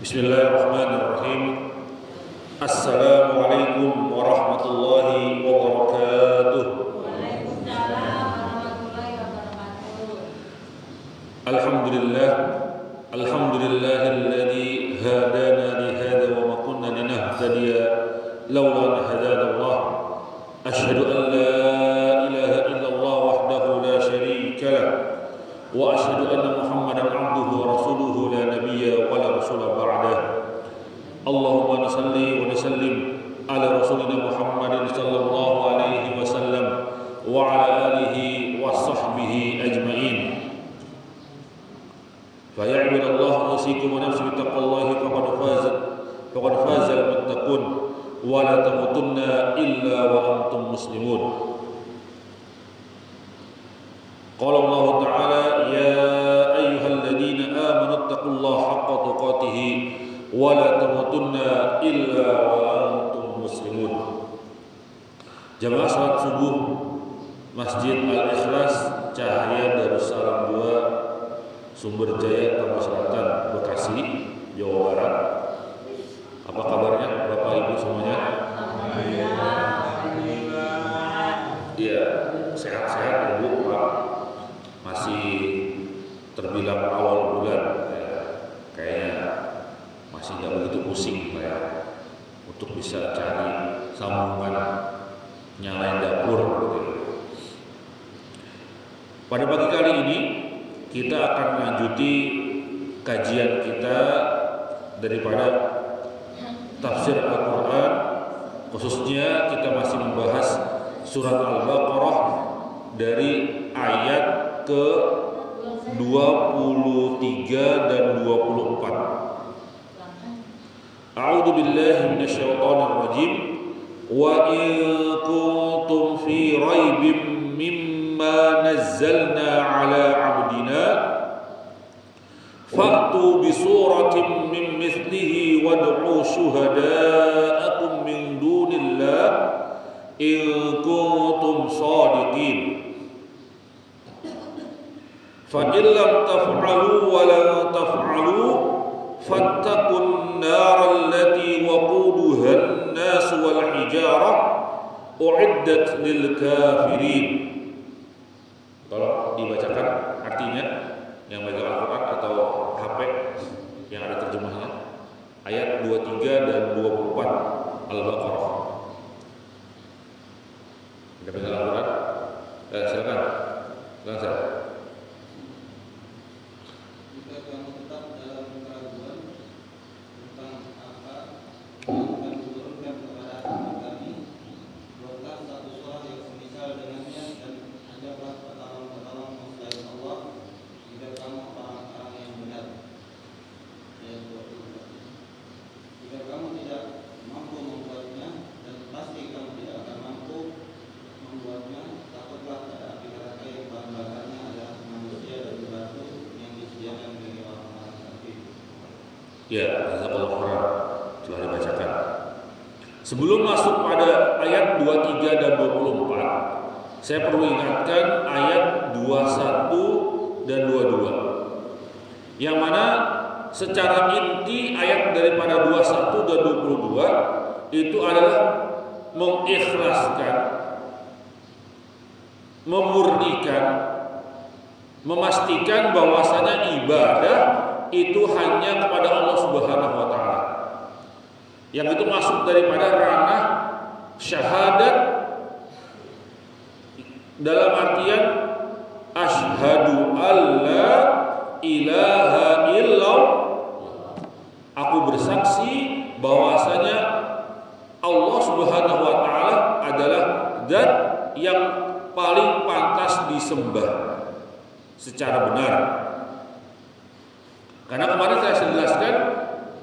Bismillahirrahmanirrahim. Assalamualaikum warahmatullahi wabarakatuh. Waalaikumsalam warahmatullahi wabarakatuh. Alhamdulillahilladzi hadana li hadza wa ma kunna linahtadiya laula an hadana Allah. Asyhadu an la ilaha illallah wahdahu la syarika lah wa asyhadu anna Muhammadan abduhu wa rasuluhu la nabiyya wa la rasula ba'dah. Allahumma salli wa sallim ala rasulina Muhammadin sallallahu alaihi wasallam wa ala alihi wa sahbihi ajma'in. Fa ya ibadallah usikum wa nafsi bittaqwallahi faqad faza al-muttaqun wa la tamutunna illa wa antum muslimun. Qala Allah Ta'ala ya ayyuhalladzina amanu taqullaha haqqa tuqatih wa la tamutunna illa wa antum muslimun. Jamaah salat subuh Masjid Al-Ikhlas Cahaya Darussalam 2 Sumber Jaya Tambah Selatan Bekasi Jawa Barat. Apa kabarnya Bapak Ibu semuanya? Iya, sehat-sehat Ibu Pak. Masih terbilang awal bulan ya, kayaknya masih nggak begitu pusing ya, untuk bisa cari sambungan nyalain dapur gitu. Pada pagi kali ini kita akan melanjuti kajian kita daripada tafsir Al-Quran, khususnya kita masih membahas surat Al-Baqarah dari ayat ke 23 dan 24. A'udzu billahi minasyaitonir rajim. Wa in kuntum fi raibim mimma nazzalna ala 'abdina fa'tu bi suratin min mithlihi wad'u syuhada'akum min dunillah in kuntum shadiqin. فَإِنْ لَمْ تَفْعَلُوا وَلَنْ تَفْعَلُوا فَاتَّقُوا النَّارَ الَّتِي وَقُودُهَا النَّاسُ وَالْحِجَارَةُ أُعِدَّتْ لِلْكَافِرِينَ. Tolong dibacakan artinya yang megang Al-Quran atau HP yang ada terjemahnya, ayat 23 dan 24 Al-Baqarah. Ada megang Al-Quran? Silakan. Langsung. Ya, jazakallahu khairan telah dibacakan. Sebelum masuk pada ayat 23 dan 24, saya perlu ingatkan ayat 21 dan 22. Yang mana secara inti ayat daripada 21 dan 22 itu adalah mengikhlaskan, memurnikan, memastikan bahwasanya ibadah itu hanya kepada Allah Subhanahu wa taala. Yang itu masuk daripada ranah syahadat dalam artian asyhadu alla ilaha illallah. Aku bersaksi bahwasanya Allah Subhanahu wa taala adalah zat yang paling pantas disembah secara benar. Karena kemarin saya jelaskan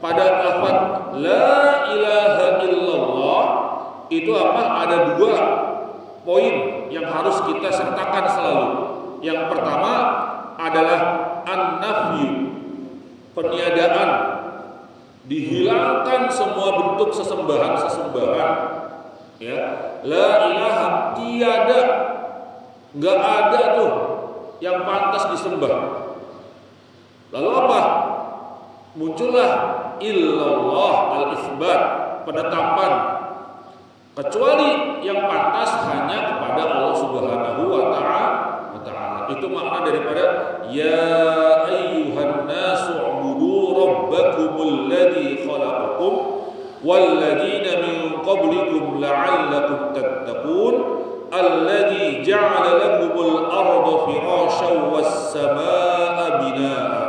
pada lafaz la ilaha illallah itu apa? Ada dua poin yang harus kita sertakan selalu. Yang pertama adalah an-nafyu, peniadaan, dihilangkan semua bentuk sesembahan. Ya, la ilaha, tiada, nggak ada tuh yang pantas disembah. Lalu apa? Muncullah illallah, al-itsbat, penetapan, kecuali yang pantas hanya kepada Allah Subhanahu wa ta'ala. Itu makna daripada ya ayyuhan nasu ubudu rabbakumul ladzi khalaqakum walladzina min qablikum la'allakum tattaqun alladzi ja'ala lakumul arda firasyan was samaa'a binaa'a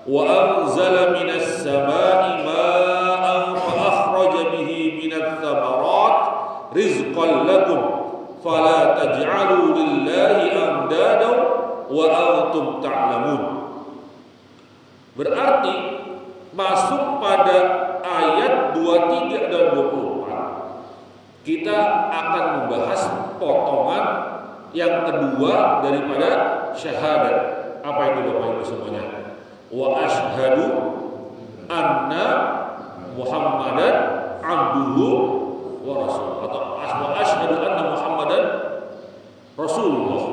wa anzala minas samaa'i maa'an fa akhraja bihi minats tsamarat rizqan lakum fala taj'alu lillahi andadan wa antum ta'lamun. Berarti masuk pada ayat 23 dan 24 kita akan membahas potongan yang kedua daripada syahadat. Apa itu Bapak Ibu semuanya? Wa asyhadu anna Muhammadan abduhu wa rasuluh, atau wa asyhadu anna Muhammadan rasulullah.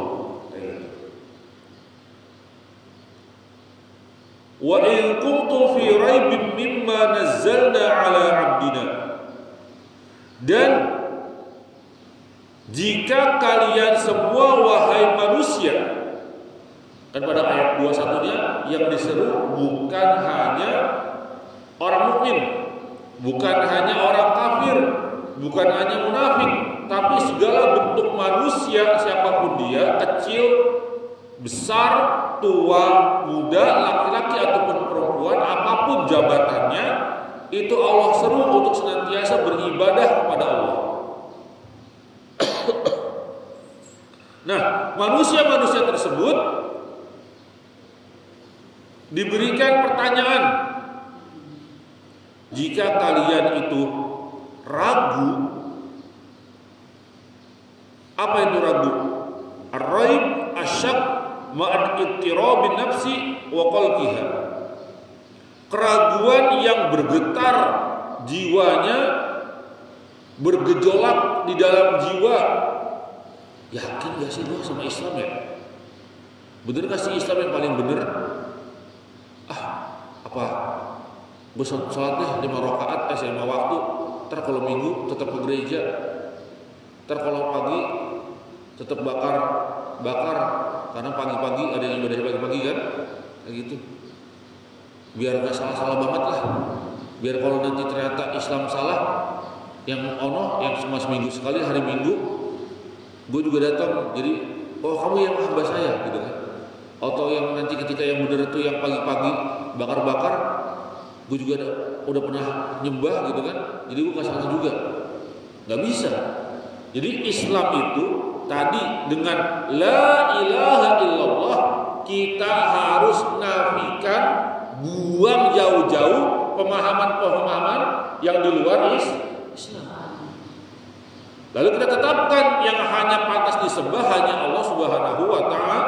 Wa in kuntum fi raibin mimma nazzalna ala abdina, dan jika kalian semua wahai manusia, kan pada ayat 21-nya yang diseru bukan hanya orang mukmin, bukan hanya orang kafir, bukan hanya munafik, tapi segala bentuk manusia siapapun dia, kecil, besar, tua, muda, laki-laki ataupun perempuan, apapun jabatannya, itu Allah seru untuk senantiasa beribadah kepada Allah. Nah, manusia-manusia tersebut diberikan pertanyaan, jika kalian itu ragu, apa itu ragu? Ar-raib asyak ma'ad ittirabin nafsi wa qalqiha, keraguan yang bergetar jiwanya, bergejolak di dalam jiwa. Yakin gak sih gue sama Islam ya? Bener gak sih Islam yang paling bener? Apa gue sholat deh 5 rakaat 5 waktu, ntar kalau minggu tetap ke gereja, ntar kalau pagi tetap bakar karena pagi-pagi ada yang ibadah pagi-pagi kan, kayak gitu. Biar gak salah-salah banget lah, biar kalau nanti ternyata Islam salah, yang yang cuma seminggu sekali hari Minggu gue juga datang, jadi oh kamu yang hamba saya gitu kan. Atau yang nanti ketika yang benar itu yang pagi-pagi bakar-bakar, gue juga udah pernah nyembah gitu kan, jadi gue gak salah juga. Gak bisa. Jadi Islam itu tadi dengan la ilaha illallah kita harus nafikan, buang jauh-jauh pemahaman-pemahaman yang di luar Islam. Lalu kita tetapkan yang hanya pantas disembah hanya Allah Subhanahu wa ta'ala.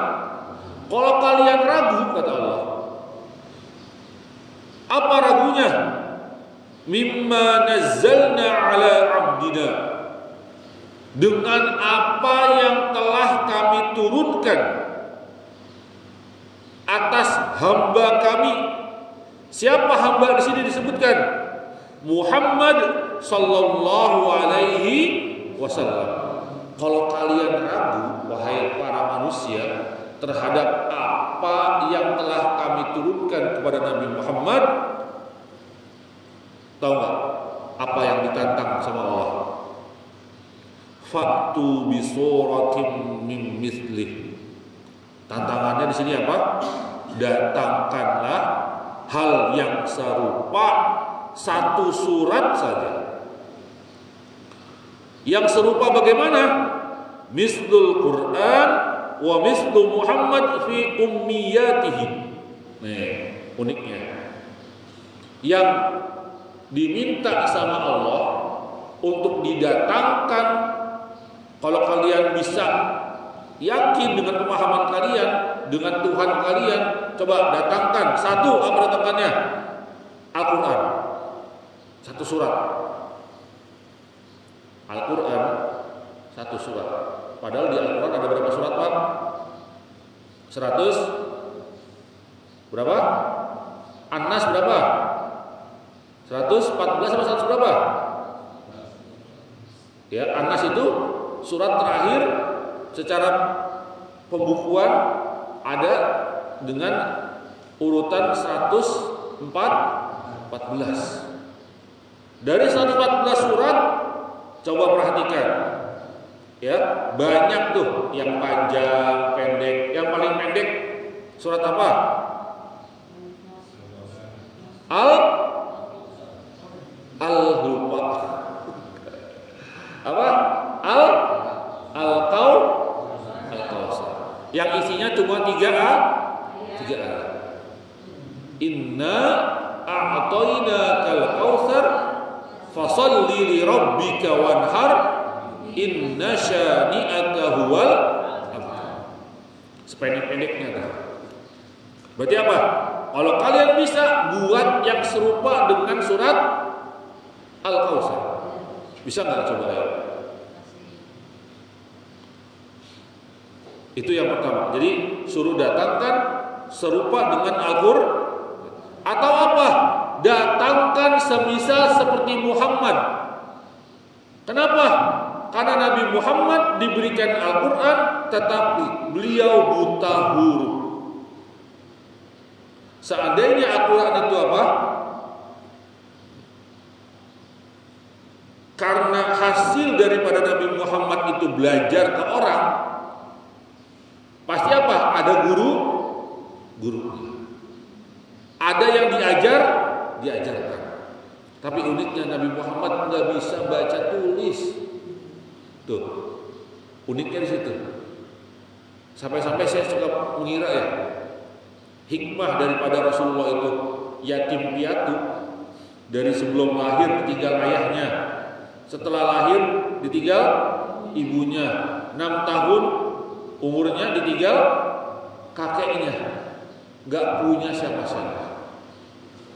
Kalau kalian ragu, kata Allah, apa ragunya? Mimma nazzalna ala abdina, dengan apa yang telah kami turunkan atas hamba kami. Siapa hamba di sini disebutkan? Muhammad sallallahu alaihi wasallam. Kalau kalian ragu, wahai para manusia, terhadap apa yang telah kami turunkan kepada Nabi Muhammad, tahu nggak apa yang ditantang sama Allah? Fa'tu bi suratin min mithlih. Tantangannya di sini apa? Datangkanlah hal yang serupa, satu surat saja. Yang serupa bagaimana? Mislul Quran wa mislu Muhammad fi ummiyatihi. Nih, uniknya. Yang diminta sama Allah untuk didatangkan, kalau kalian bisa yakin dengan pemahaman kalian, dengan Tuhan kalian, coba datangkan satu, apa datangkannya? Al-Quran, satu surat. Al-Quran satu surat. Padahal di Al-Quran ada berapa surat, Pak? 100 berapa? An-Nas berapa? 114 sama 100 berapa? Ya, An-Nas itu surat terakhir secara pembukuan ada dengan urutan 114. Dari 114 surat coba perhatikan. Ya, banyak tuh yang panjang, pendek. Yang paling pendek surat apa? Al-Lupa. Apa? Al-Kautsar. Yang isinya cuma 3 ayat. Inna a'tainakal kautsar fasholli li rabbika wanhar inna syani'aka huwal abtar. Sependek-pendeknya kan. Berarti apa? Kalau kalian bisa buat yang serupa dengan surat Al-Kautsar. Bisa nggak coba ya? Itu yang pertama. Jadi suruh datangkan serupa dengan Al-Qur'an. Atau apa? Datangkan semisal seperti Muhammad. Kenapa? Karena Nabi Muhammad diberikan Al-Quran, tetapi beliau buta huruf. Seandainya Al-Quran itu apa? Karena hasil daripada Nabi Muhammad itu belajar ke orang, pasti apa? Ada guru. Ada yang diajarkan. Tapi uniknya Nabi Muhammad nggak bisa baca tulis. Tuh, uniknya di situ. Sampai-sampai saya suka mengira ya, hikmah daripada Rasulullah itu yatim piatu, dari sebelum lahir ditinggal ayahnya, setelah lahir ditinggal ibunya, 6 tahun umurnya ditinggal kakeknya, gak punya siapa-siapa,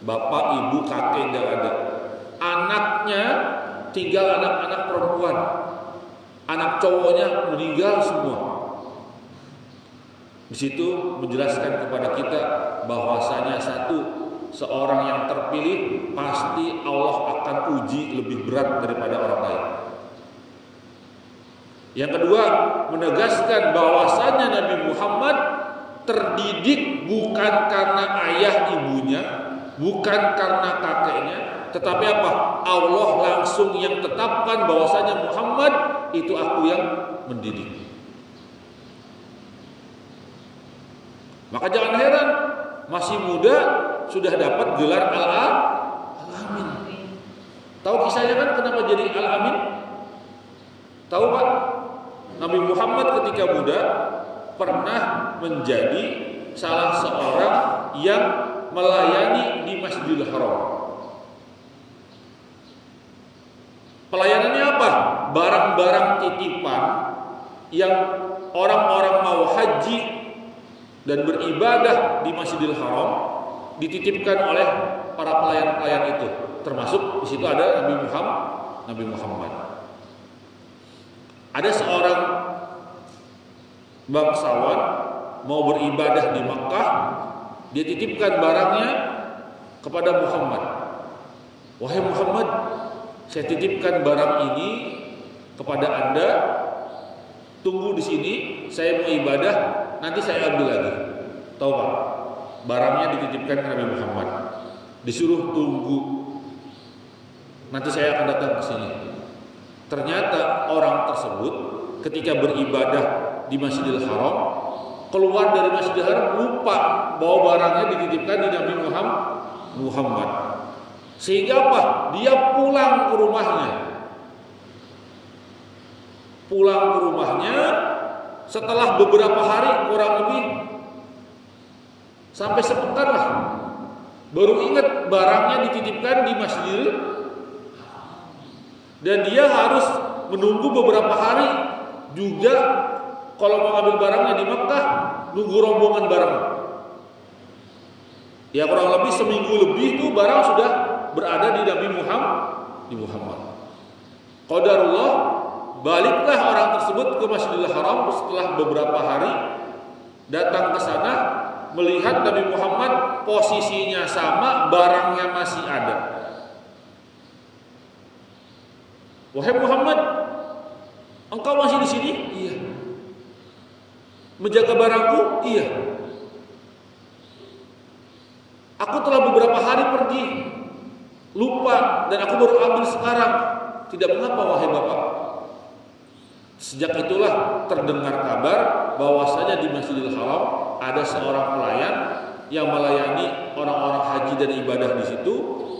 bapak, ibu, kakek gak ada, anaknya tinggal anak-anak perempuan, anak cowoknya meninggal semua. Di situ menjelaskan kepada kita bahwasanya seorang yang terpilih pasti Allah akan uji lebih berat daripada orang lain. Yang kedua, menegaskan bahwasanya Nabi Muhammad terdidik bukan karena ayah ibunya, bukan karena kakeknya, tetapi apa? Allah langsung yang tetapkan bahwasanya Muhammad itu aku yang mendidik. Maka jangan heran, masih muda sudah dapat gelar Al-Amin. Tahu kisahnya kan kenapa jadi Al-Amin? Tahu Pak? Nabi Muhammad ketika muda pernah menjadi salah seorang yang melayani di Masjidil Haram. Pelayanannya apa? Barang-barang titipan yang orang-orang mau haji dan beribadah di Masjidil Haram dititipkan oleh para pelayan-pelayan itu, termasuk di situ ada Nabi Muhammad. Ada seorang bangsawan mau beribadah di Makkah, dia titipkan barangnya kepada Muhammad. Wahai Muhammad, saya titipkan barang ini kepada Anda. Tunggu di sini, saya mau ibadah, nanti saya ambil lagi. Tahu Pak? Barangnya dititipkan ke Nabi Muhammad. Disuruh tunggu. Nanti saya akan datang ke sini. Ternyata orang tersebut ketika beribadah di Masjidil Haram, keluar dari Masjidil Haram lupa bahwa barangnya dititipkan di Nabi Muhammad. Sehingga apa? Dia pulang ke rumahnya. Setelah beberapa hari, kurang lebih sampai sepekan lah, baru ingat barangnya dititipkan di Masjidil, dan dia harus menunggu beberapa hari juga. Kalau mau ambil barangnya di Mekah, nunggu rombongan barang. Ya kurang lebih seminggu lebih tuh barang sudah berada di Nabi Muhammad. Qadarullah, baliklah orang tersebut ke Masjidil Haram setelah beberapa hari, datang ke sana, melihat Nabi Muhammad posisinya sama, barangnya masih ada. Wahai Muhammad, engkau masih di sini? Iya. Menjaga barangku? Iya. Aku telah beberapa hari pergi, lupa, dan aku baru ambil sekarang. Tidak mengapa wahai Bapak. Sejak itulah terdengar kabar bahwasanya di Masjidil Haram ada seorang pelayan yang melayani orang-orang haji dan ibadah di situ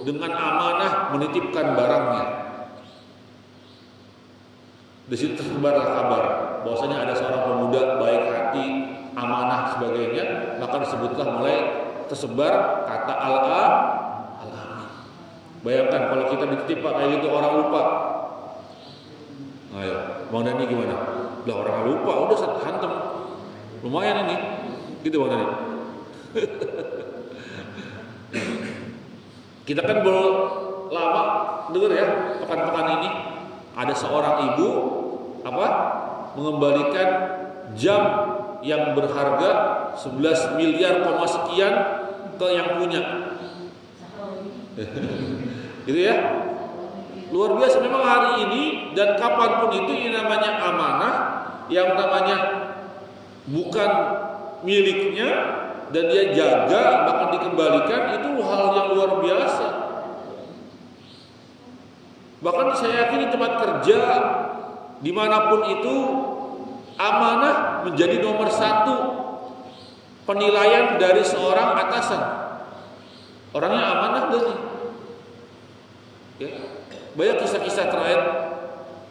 dengan amanah menitipkan barangnya. Di situ tersebarlah kabar bahwasanya ada seorang pemuda baik hati, amanah sebagainya, maka disebutlah mulai tersebar kata al-amin. Bayangkan kalau kita dititip kayak gitu orang lupa. Ayo, Bang Dani gimana? Lah orang lupa udah hantem. Lumayan ini. Gitu Bang Dani. Kita kan belum lama dengar ya pekan-pekan ini ada seorang ibu mengembalikan jam yang berharga 11 miliar sekian ke yang punya. Gitu ya. Luar biasa memang hari ini dan kapanpun itu ini namanya amanah yang namanya bukan miliknya dan dia jaga bahkan dikembalikan, itu hal yang luar biasa. Bahkan saya yakin di tempat kerja dimanapun itu amanah menjadi nomor satu penilaian dari seorang atasan. Orangnya amanah gak nih? Ya. Banyak kisah-kisah terakhir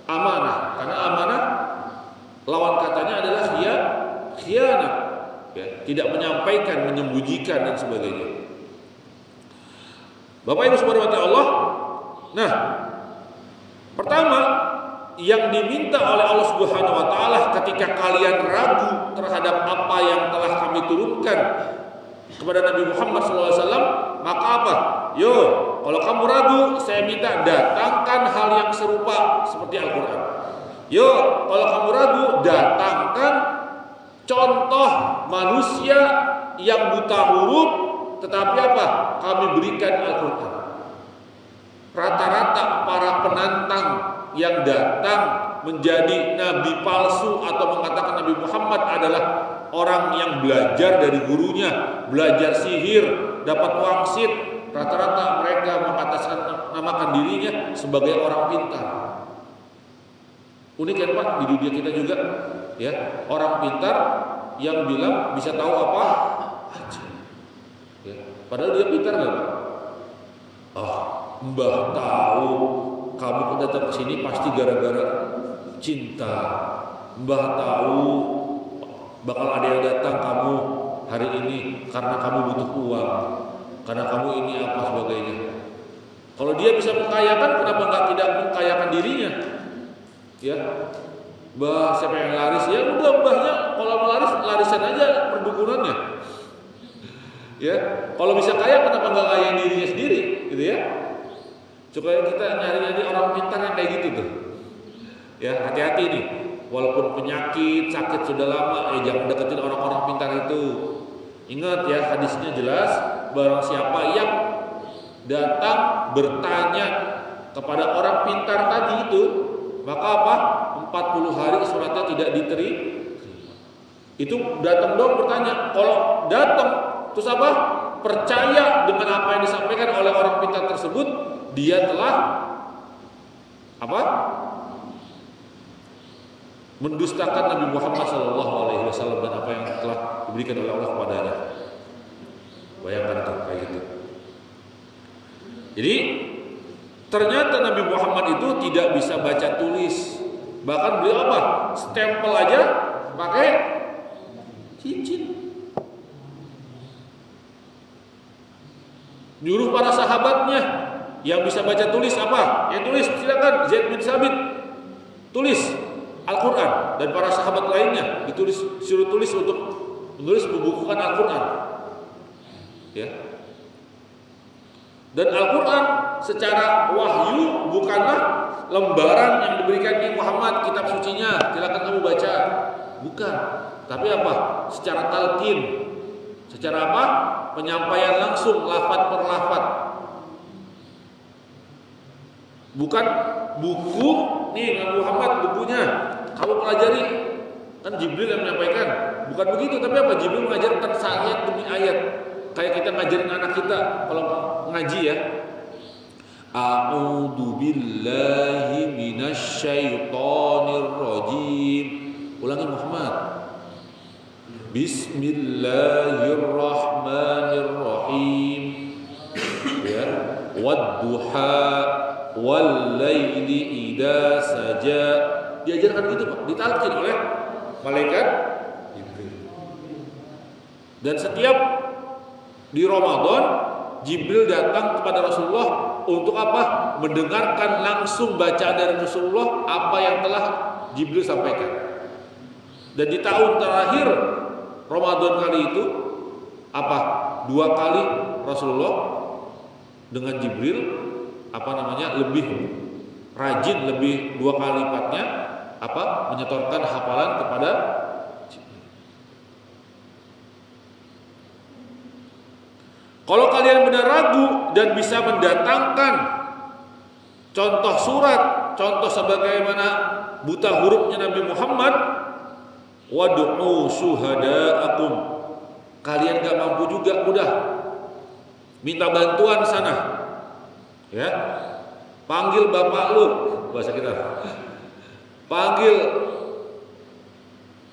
amanah, karena amanah lawan katanya adalah khianat, ya, tidak menyampaikan, menyembunyikan dan sebagainya. Bapak Ibu subhanahu wa ta'ala. Nah, pertama yang diminta oleh Allah Subhanahu wa taala ketika kalian ragu terhadap apa yang telah kami turunkan kepada Nabi Muhammad SAW, maka apa? Yo, kalau kamu ragu, saya minta datangkan hal yang serupa seperti Al-Quran. Yo, kalau kamu ragu, datangkan contoh manusia yang buta huruf, tetapi apa? Kami berikan Al-Quran. Rata-rata para penantang yang datang menjadi nabi palsu atau mengatakan Nabi Muhammad adalah orang yang belajar dari gurunya, belajar sihir, dapat wangsit. Rata-rata mereka namakan dirinya sebagai orang pintar. Unik kan Pak, di dunia kita juga ya, orang pintar yang bilang bisa tahu apa aja. Ya, padahal dia pintar nggak Pak? Mbah tahu kamu datang ke sini pasti gara-gara cinta. Mbah tahu bakal ada yang datang kamu hari ini karena kamu butuh uang, karena kamu ini apa sebagainya. Kalau dia bisa mengkayakan, kenapa tidak mengkayakan dirinya? Ya, Mbah siapa yang laris? Ya udah mbahnya kalau laris larisan aja perdukunannya. Ya, kalau bisa kaya kenapa nggak kaya dirinya sendiri, gitu ya? Supaya kita nyari orang pintar yang kayak gitu tuh. Ya, hati-hati nih. Walaupun penyakit, sakit sudah lama, jangan deketin orang-orang pintar itu. Ingat ya, hadisnya jelas, barang siapa yang datang bertanya kepada orang pintar tadi itu, maka apa? 40 hari suratnya tidak diterima. Itu datang dong bertanya. Kalau datang terus apa? Percaya dengan apa yang disampaikan oleh orang pintar tersebut, dia telah apa? Mendustakan Nabi Muhammad SAW dan apa yang telah diberikan oleh Allah kepadanya. Bayangkan tuh kayak gitu. Jadi ternyata Nabi Muhammad itu tidak bisa baca tulis. Bahkan beliau apa? Stempel aja pakai cincin. Nyuruh para sahabatnya yang bisa baca tulis apa? Yang tulis silakan Zaid bin Sabit tulis Al-Quran, dan para sahabat lainnya disuruh tulis untuk menulis membukukan Al-Quran. Ya. Dan Al-Quran secara wahyu bukanlah lembaran yang diberikan Nabi Muhammad kitab sucinya, silakan kamu baca. Bukan. Tapi apa? Secara talqin. Secara apa? Penyampaian langsung lafaz per lafaz. Bukan buku nih Nabi Muhammad bukunya kamu pelajari. Kan Jibril yang menyampaikan. Bukan begitu, tapi apa? Jibril mengajarkan ayat demi ayat. Kayak kita ngajarin anak kita kalau ngaji ya. A'udzu billahi minasyaitonir rajim. Ulangi Muhammad. Bismillahirrahmanirrahim. Ya. Wadduha wal laili idza saja. Diajarkan gitu Pak, ditalkin oleh malaikat Jibril. Dan setiap di Ramadan Jibril datang kepada Rasulullah untuk apa? Mendengarkan langsung bacaan dari Rasulullah apa yang telah Jibril sampaikan. Dan di tahun terakhir Ramadan kali itu apa? 2 kali Rasulullah dengan Jibril lebih rajin, lebih 2 kali lipatnya menyetorkan hafalan kepada Jibril. Kalau kalian benar ragu dan bisa mendatangkan contoh surat, contoh sebagaimana buta hurufnya Nabi Muhammad, wad'u syuhada'akum. Kalian gak mampu juga, udah minta bantuan sana. Ya. Panggil bapak lu, bahasa kita. Panggil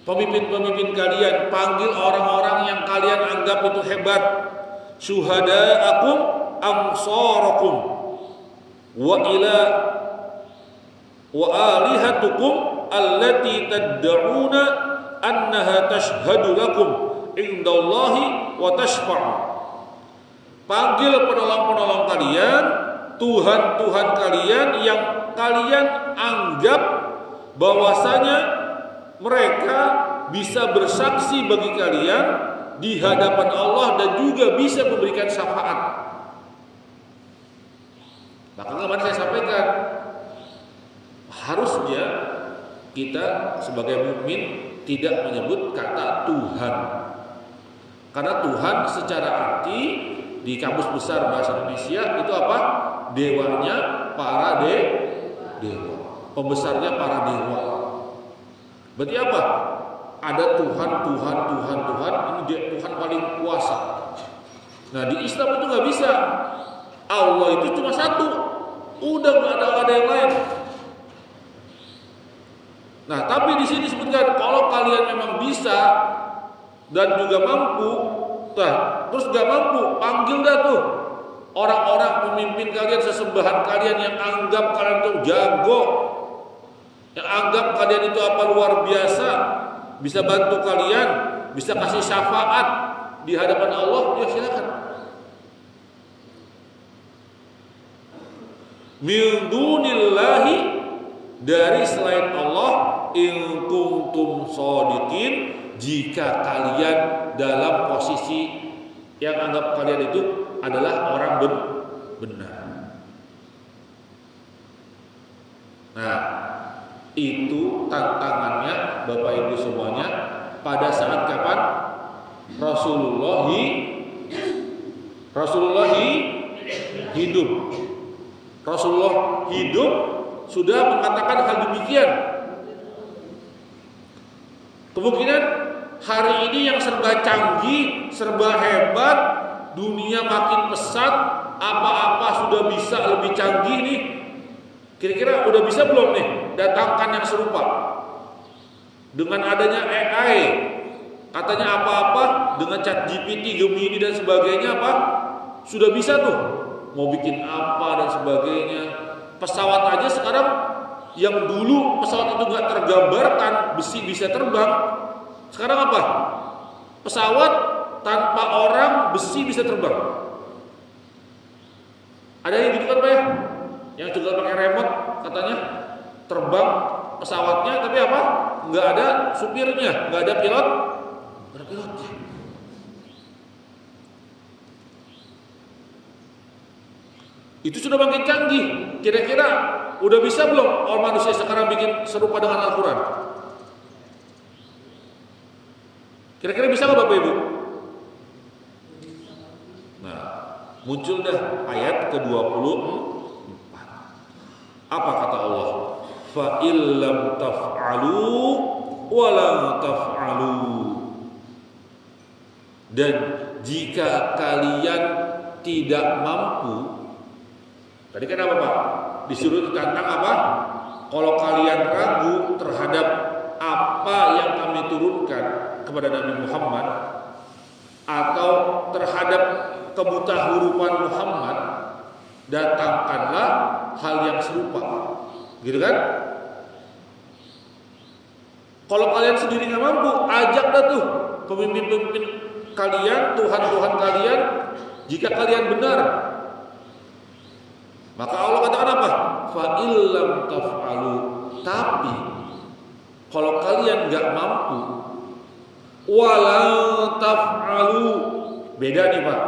pemimpin-pemimpin kalian, panggil orang-orang yang kalian anggap itu hebat. Syuhada'akum amsarakum wa alihatukum allati tad'una annaha tashhadu lakum indallahi wa tashfa'u. Panggil penolong-penolong kalian, Tuhan-Tuhan kalian yang kalian anggap bahwasanya mereka bisa bersaksi bagi kalian di hadapan Allah dan juga bisa memberikan syafaat. Maka kemarin saya sampaikan, harusnya kita sebagai mukmin tidak menyebut kata Tuhan. Karena Tuhan secara arti di kamus besar bahasa Indonesia itu apa? Dewanya para dewa. Pembesarnya para dewa. Berarti apa? Ada Tuhan, ini dia Tuhan paling kuasa. Nah di Islam itu nggak bisa. Allah itu cuma satu. Udah nggak ada yang lain. Nah tapi di sini sebutkan kalau kalian memang bisa dan juga mampu, terus nggak mampu, panggil dah tuh orang-orang pemimpin kalian, sesembahan kalian yang anggap kalian itu jago, yang anggap kalian itu luar biasa, bisa bantu kalian, bisa kasih syafaat di hadapan Allah, ya silakan. Min dunillahi, dari selain Allah, in kuntum shadiqin, jika kalian dalam posisi yang anggap kalian itu adalah orang benar. Nah, itu tantangannya Bapak Ibu semuanya pada saat kapan? Rasulullah hidup. Rasulullah hidup sudah mengatakan hal demikian. Kemungkinan hari ini yang serba canggih, serba hebat, dunia makin pesat, apa-apa sudah bisa lebih canggih nih. Kira-kira udah bisa belum nih datangkan yang serupa? Dengan adanya AI, katanya apa-apa dengan ChatGPT, Gemini dan sebagainya sudah bisa tuh. Mau bikin apa dan sebagainya. Pesawat aja sekarang yang dulu pesawat itu nggak tergambarkan besi bisa terbang, sekarang apa? Pesawat tanpa orang besi bisa terbang. Ada yang gitu kan Pak ya? Yang juga pakai remote katanya terbang pesawatnya, tapi apa? Nggak ada supirnya, nggak ada pilot, nggak ada pilotnya. Itu sudah makin canggih. Kira-kira udah bisa belum orang manusia sekarang bikin serupa dengan Al-Quran? Kira-kira bisa nggak Bapak Ibu? Nah, muncul dah ayat ke-24. Apa kata Allah? Fa illam taf'alu wa lam taf'alu. Dan jika kalian tidak mampu, tadi kan apa Pak? Disuruh tentang apa? Kalau kalian ragu terhadap apa yang kami turunkan kepada Nabi Muhammad atau terhadap kemutahurupan Muhammad, datangkanlah hal yang serupa, gitu kan? Kalau kalian sendiri nggak mampu, ajaklah tuh pemimpin-pemimpin kalian, Tuhan-Tuhan kalian, jika kalian benar. Maka Allah katakan apa? Fa illam taf'alu. Tapi kalau kalian nggak mampu, wala taf'alu. Beda nih Pak.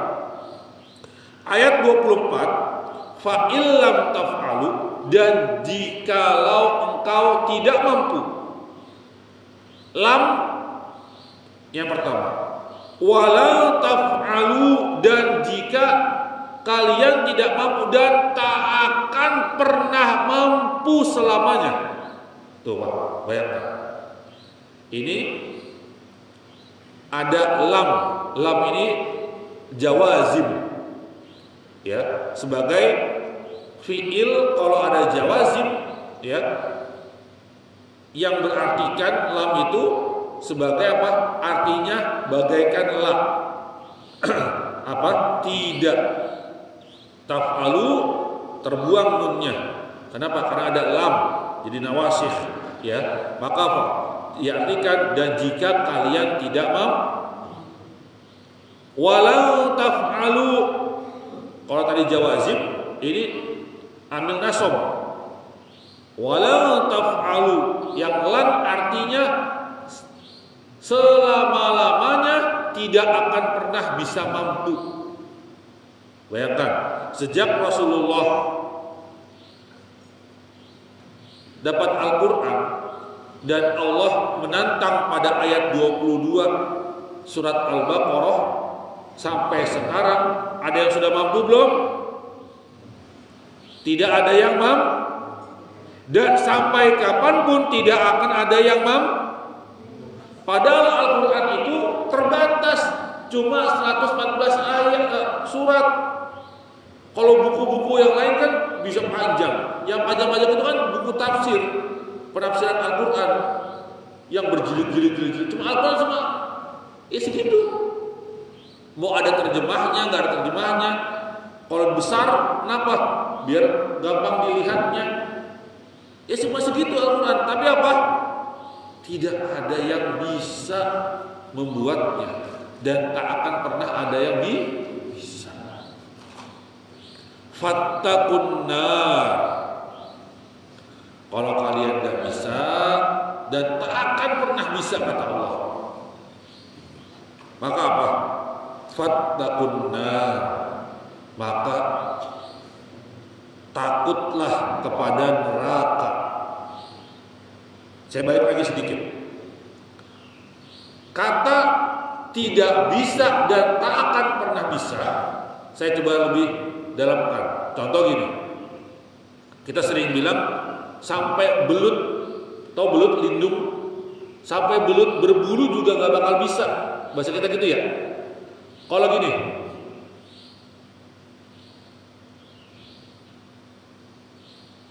Ayat 24, fa illam taf'alu, dan jikalau engkau tidak mampu. Lam yang pertama. Wala taf'alu, dan jika kalian tidak mampu dan tak akan pernah mampu selamanya. Tuh Pak, bayangkan. Ini ada lam. Lam ini jawazim. Ya, sebagai fiil kalau ada jawazim, ya, yang berartikan lam itu sebagai apa? Artinya bagaikan lam. Apa? Tidak. Taf'alu terbuang nunnya. Kenapa? Karena ada lam, jadi nawasih, ya. Maka apa? Diartikan dan jika kalian tidak mampu. Walau taf'alu. Kalau tadi jawazim, ini ambil nasob. Walau taf'alu, yang lan artinya selama-lamanya tidak akan pernah bisa mampu. Bayangkan, sejak Rasulullah dapat Al-Quran dan Allah menantang pada ayat 22 surat Al-Baqarah sampai sekarang, ada yang sudah mampu belum? Tidak ada yang mampu, dan sampai kapanpun tidak akan ada yang mampu. Padahal Al-Quran itu terbatas, cuma 114 ayat surat. Kalau buku-buku yang lain kan bisa panjang. Yang panjang-panjang itu kan buku tafsir, penafsiran Al-Quran yang berjilid-jilid. Cuma Al-Quran cuma ya segitu. Mau ada terjemahnya, nggak ada terjemahnya. Kalau besar, kenapa? Biar gampang dilihatnya. Ya cuma segitu Al-Quran. Tapi apa? Tidak ada yang bisa membuatnya, dan tak akan pernah ada yang bisa. Fattaqun nar. Kalau kalian tidak bisa dan tak akan pernah bisa, kata Allah, maka apa? Fattaqun nar. Maka takutlah kepada neraka. Saya balik lagi sedikit. Kata tidak bisa dan tak akan pernah bisa, saya coba lebih dalamkan. Contoh gini, kita sering bilang sampai belut, tahu belut lindung, sampai belut berbulu juga nggak bakal bisa. Bahasa kita gitu ya. Kalau gini,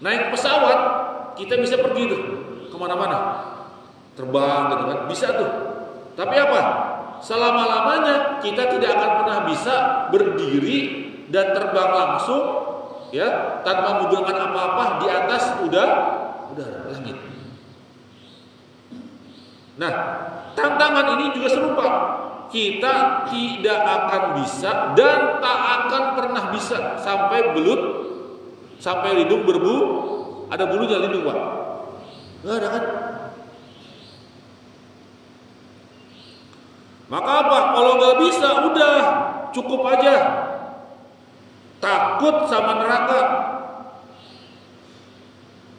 naik pesawat kita bisa pergi tuh kemana-mana, terbang gitu kan, bisa tuh. Tapi apa? Selama-lamanya kita tidak akan pernah bisa berdiri dan terbang langsung, ya, tanpa menggunakan apa-apa di atas udara langit. Nah, tantangan ini juga serupa. Kita tidak akan bisa dan tak akan pernah bisa sampai belut, sampai hidung berbulu. Ada bulunya hidung, Pak? Nggak ada kan? Maka apa? Kalau nggak bisa, udah cukup aja. Takut sama neraka.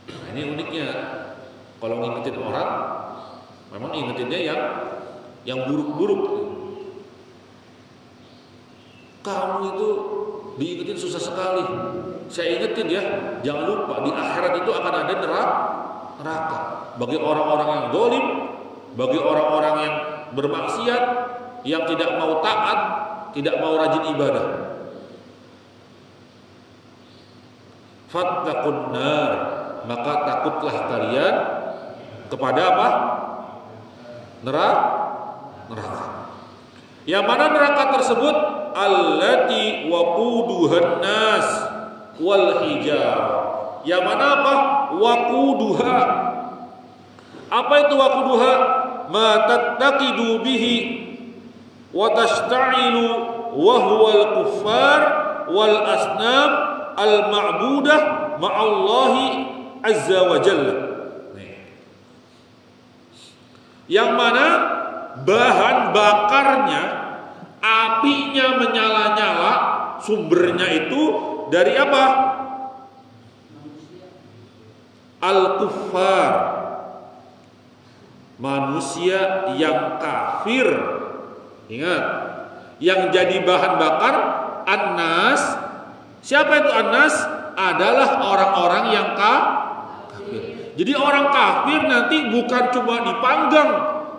Nah, ini uniknya. Kalau ngingetin orang, memang ngingetinnya yang buruk-buruk. Kamu itu diingetin susah sekali. saya ingetin ya, jangan lupa di akhirat itu akan ada neraka. Bagi orang-orang yang zalim, bagi orang-orang yang bermaksiat, yang tidak mau taat, tidak mau rajin ibadah. Fattaqun nar, maka takutlah kalian kepada apa? Neraka. Yang mana neraka tersebut? Allati waquduhan nas wal hijarah. Yang mana apa? Waquduha. Apa itu waquduha? Ma tattaqidu bihi wa tashta'ilu wa huwa al-kuffar wal asnam al-ma'budah ma'allahi azza wa jalla. Yang mana bahan bakarnya, apinya menyala-nyala, sumbernya itu dari apa? Al-kuffar, manusia yang kafir. Ingat, yang jadi bahan bakar annas. Siapa itu annas? Adalah orang-orang yang kafir. Jadi orang kafir nanti bukan cuma dipanggang,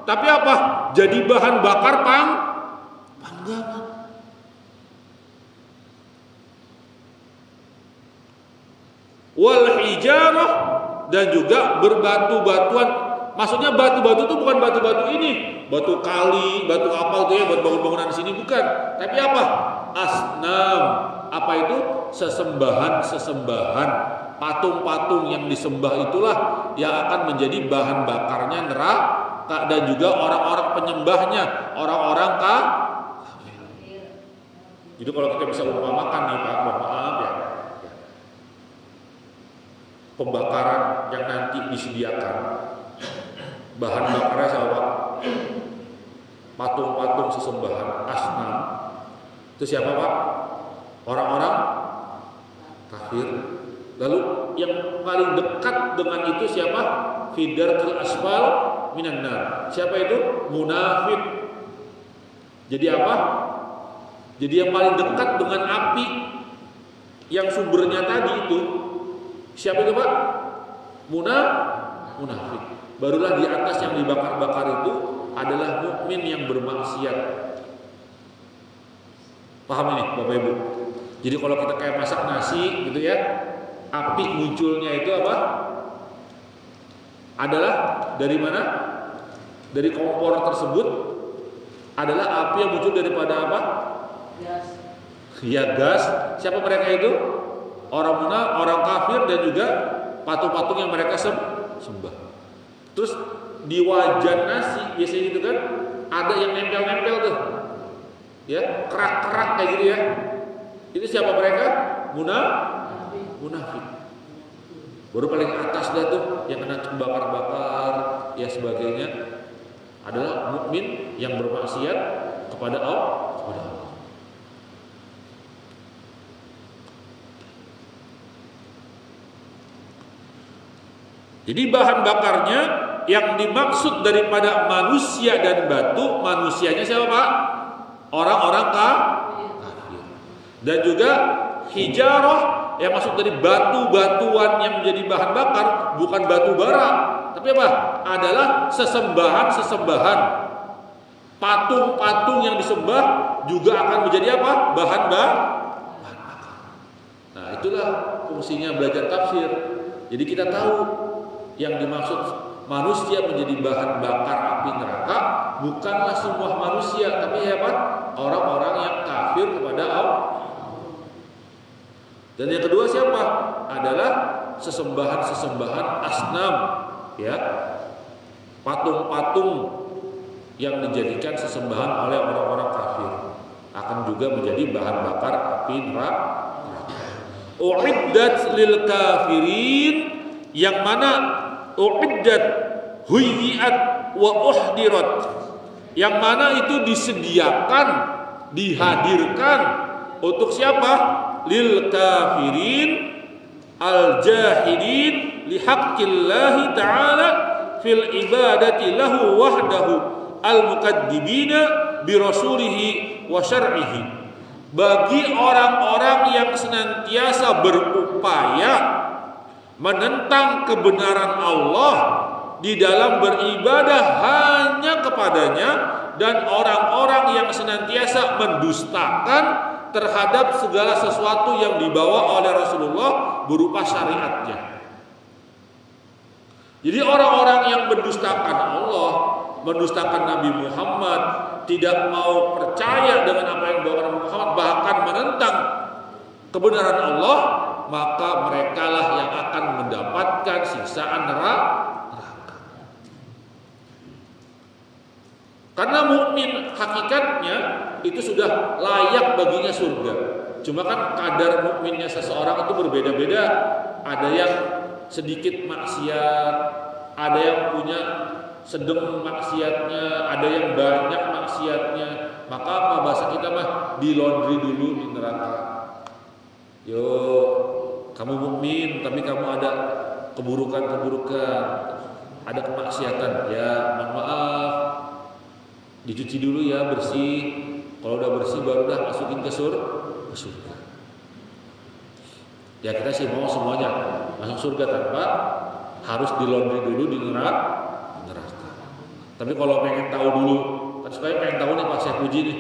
tapi apa? Jadi bahan bakar panggangan. Wal hijarah, dan juga berbatu-batuan. Maksudnya batu-batu itu bukan batu-batu ini, batu kali, batu apa itu ya buat bangun-bangunan di sini, bukan. Tapi apa? Asnam. Apa itu? Sesembahan, patung-patung yang disembah itulah yang akan menjadi bahan bakarnya neraka, dan juga orang-orang penyembahnya, orang-orang kafir. Jadi kalau kita bisa umpamakan nih Pak, maaf ya, pembakaran yang nanti disediakan, bahan bakarnya sama patung-patung sesembahan asnam. Itu siapa Pak? Orang-orang kafir. Lalu yang paling dekat dengan itu siapa? Fidartul asfal minan nar. Siapa itu? Munafik. Jadi apa? Jadi yang paling dekat dengan api yang sumbernya tadi itu siapa itu Pak? Munafik. Barulah di atas yang dibakar-bakar itu adalah mukmin yang bermaksiat. Paham ini Bapak Ibu? Jadi kalau kita kayak masak nasi gitu ya, api munculnya itu apa? Adalah dari mana? Dari kompor tersebut adalah api yang muncul daripada apa? Gas. Ya gas. Siapa mereka itu? Orang munafik, orang kafir, dan juga patung-patung yang mereka sembah. Terus di wajan nasi biasanya gitu kan, ada yang nempel-nempel tuh, ya kerak-kerak kayak gitu ya. Itu siapa mereka? Munafik. Baru paling atas dah tuh yang kena bakar-bakar ya sebagainya adalah mukmin yang bermaksiat kepada Allah. Jadi bahan bakarnya yang dimaksud daripada manusia dan batu, manusianya siapa Pak? Orang-orang kafir. Dan juga hijarah yang masuk dari batu-batuan yang menjadi bahan bakar, bukan batu bara, tapi apa? Adalah sesembahan. Patung-patung yang disembah juga akan menjadi apa? Bahan bakar. Nah, itulah fungsinya belajar tafsir. Jadi kita tahu yang dimaksud manusia menjadi bahan bakar api neraka bukanlah semua manusia, tapi apa? Orang-orang yang kafir kepada Allah. Dan yang kedua siapa? Adalah sesembahan asnam, ya, patung-patung yang dijadikan sesembahan oleh orang-orang kafir akan juga menjadi bahan bakar api neraka. Uiddat lil kafirin, yang mana uiddat huyiat wa uhdirat, yang mana itu disediakan, dihadirkan untuk siapa? Lil kafirin al jahidin li haqqillahi ta'ala fil ibadati lahu wahdahu al mukaddibina bi rasulihi wa syar'ihi. bagi orang-orang yang senantiasa berupaya menentang kebenaran Allah di dalam beribadah hanya kepadanya, dan orang-orang yang senantiasa mendustakan terhadap segala sesuatu yang dibawa oleh Rasulullah berupa syariatnya. Jadi orang-orang yang mendustakan Allah, mendustakan Nabi Muhammad, tidak mau percaya dengan apa yang dibawa Nabi Muhammad, bahkan menentang kebenaran Allah, maka merekalah yang akan mendapatkan siksaan neraka. Karena mukmin hakikatnya itu sudah layak baginya surga. Cuma kan kadar mukminnya seseorang itu berbeda-beda. Ada yang sedikit maksiat, ada yang punya sedang maksiatnya, ada yang banyak maksiatnya. Maka apa bahasa kita mah, di laundry dulu di neraka. Yo, kamu mukmin tapi kamu ada keburukan-keburukan, ada kemaksiatan. Ya, mohon maaf, dicuci dulu ya, bersih. Kalau udah bersih baru dah masukin ke surga. Ya kita sih mau semuanya masuk surga tanpa harus di laundry dulu di neraka. Tapi kalau pengen tahu dulu, kan supaya pengen tahu nih Pak saya puji nih,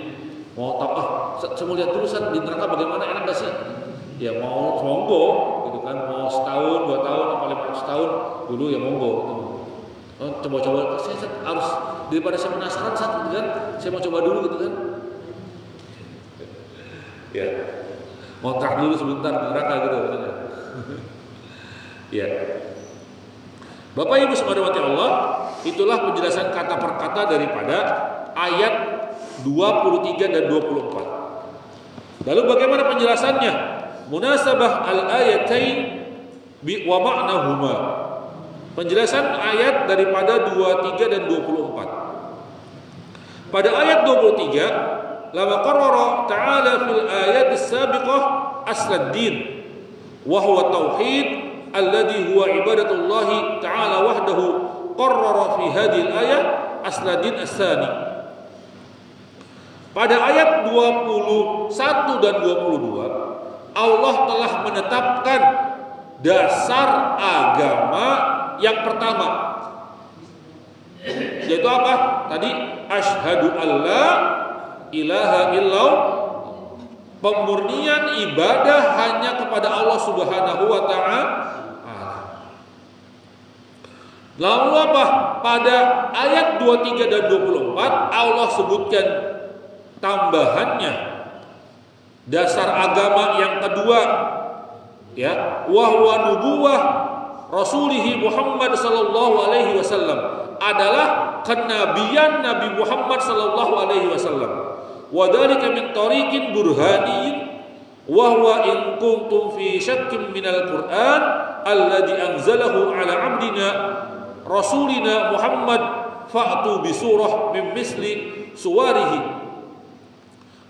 mau tahu saya mau lihat dulu di neraka bagaimana, enak gak sih? Ya mau monggo gitu kan, mau setahun, 2 tahun, apa 5 tahun dulu ya monggo gitu. Coba-coba, saya harus, daripada saya penasaran saat gitu kan, saya mau coba dulu gitu kan. Ya, ngontrak dulu sebentar di neraka gitu kan. Ya, Bapak Ibu subhanahu Allah, itulah penjelasan kata per kata daripada ayat 23 dan 24. Lalu bagaimana penjelasannya? Munasabah al-ayatain wa ma'nahuma. Penjelasan ayat daripada 23 dan 24. Pada ayat 23, lama qarrara ta'ala fil ayat as-sabiqah aslad din wa huwa tauhid alladhi huwa ibadatullahi ta'ala wahdahu, qarrara fi hadhihi al-ayat aslad din as-sani. Pada ayat 21 dan 22, Allah telah menetapkan dasar agama yang pertama, yaitu apa? Tadi asyhadu alla ilaha illallah, pemurnian ibadah hanya kepada Allah Subhanahu wa taala. Lalu apa? Pada ayat 23 dan 24 Allah sebutkan tambahannya, dasar agama yang kedua, ya, wa huwa nubuwah Rasulihi Muhammad sallallahu alaihi wasallam, adalah kenabian Nabi Muhammad sallallahu alaihi wasallam. Wa dzalika min tariqin burhaniyyin wa huwa in kuntum fi syakkin minal Qur'an alladzi anzalahu ala 'abdina rasulina Muhammad fa'tu bi surah min misli suwarihi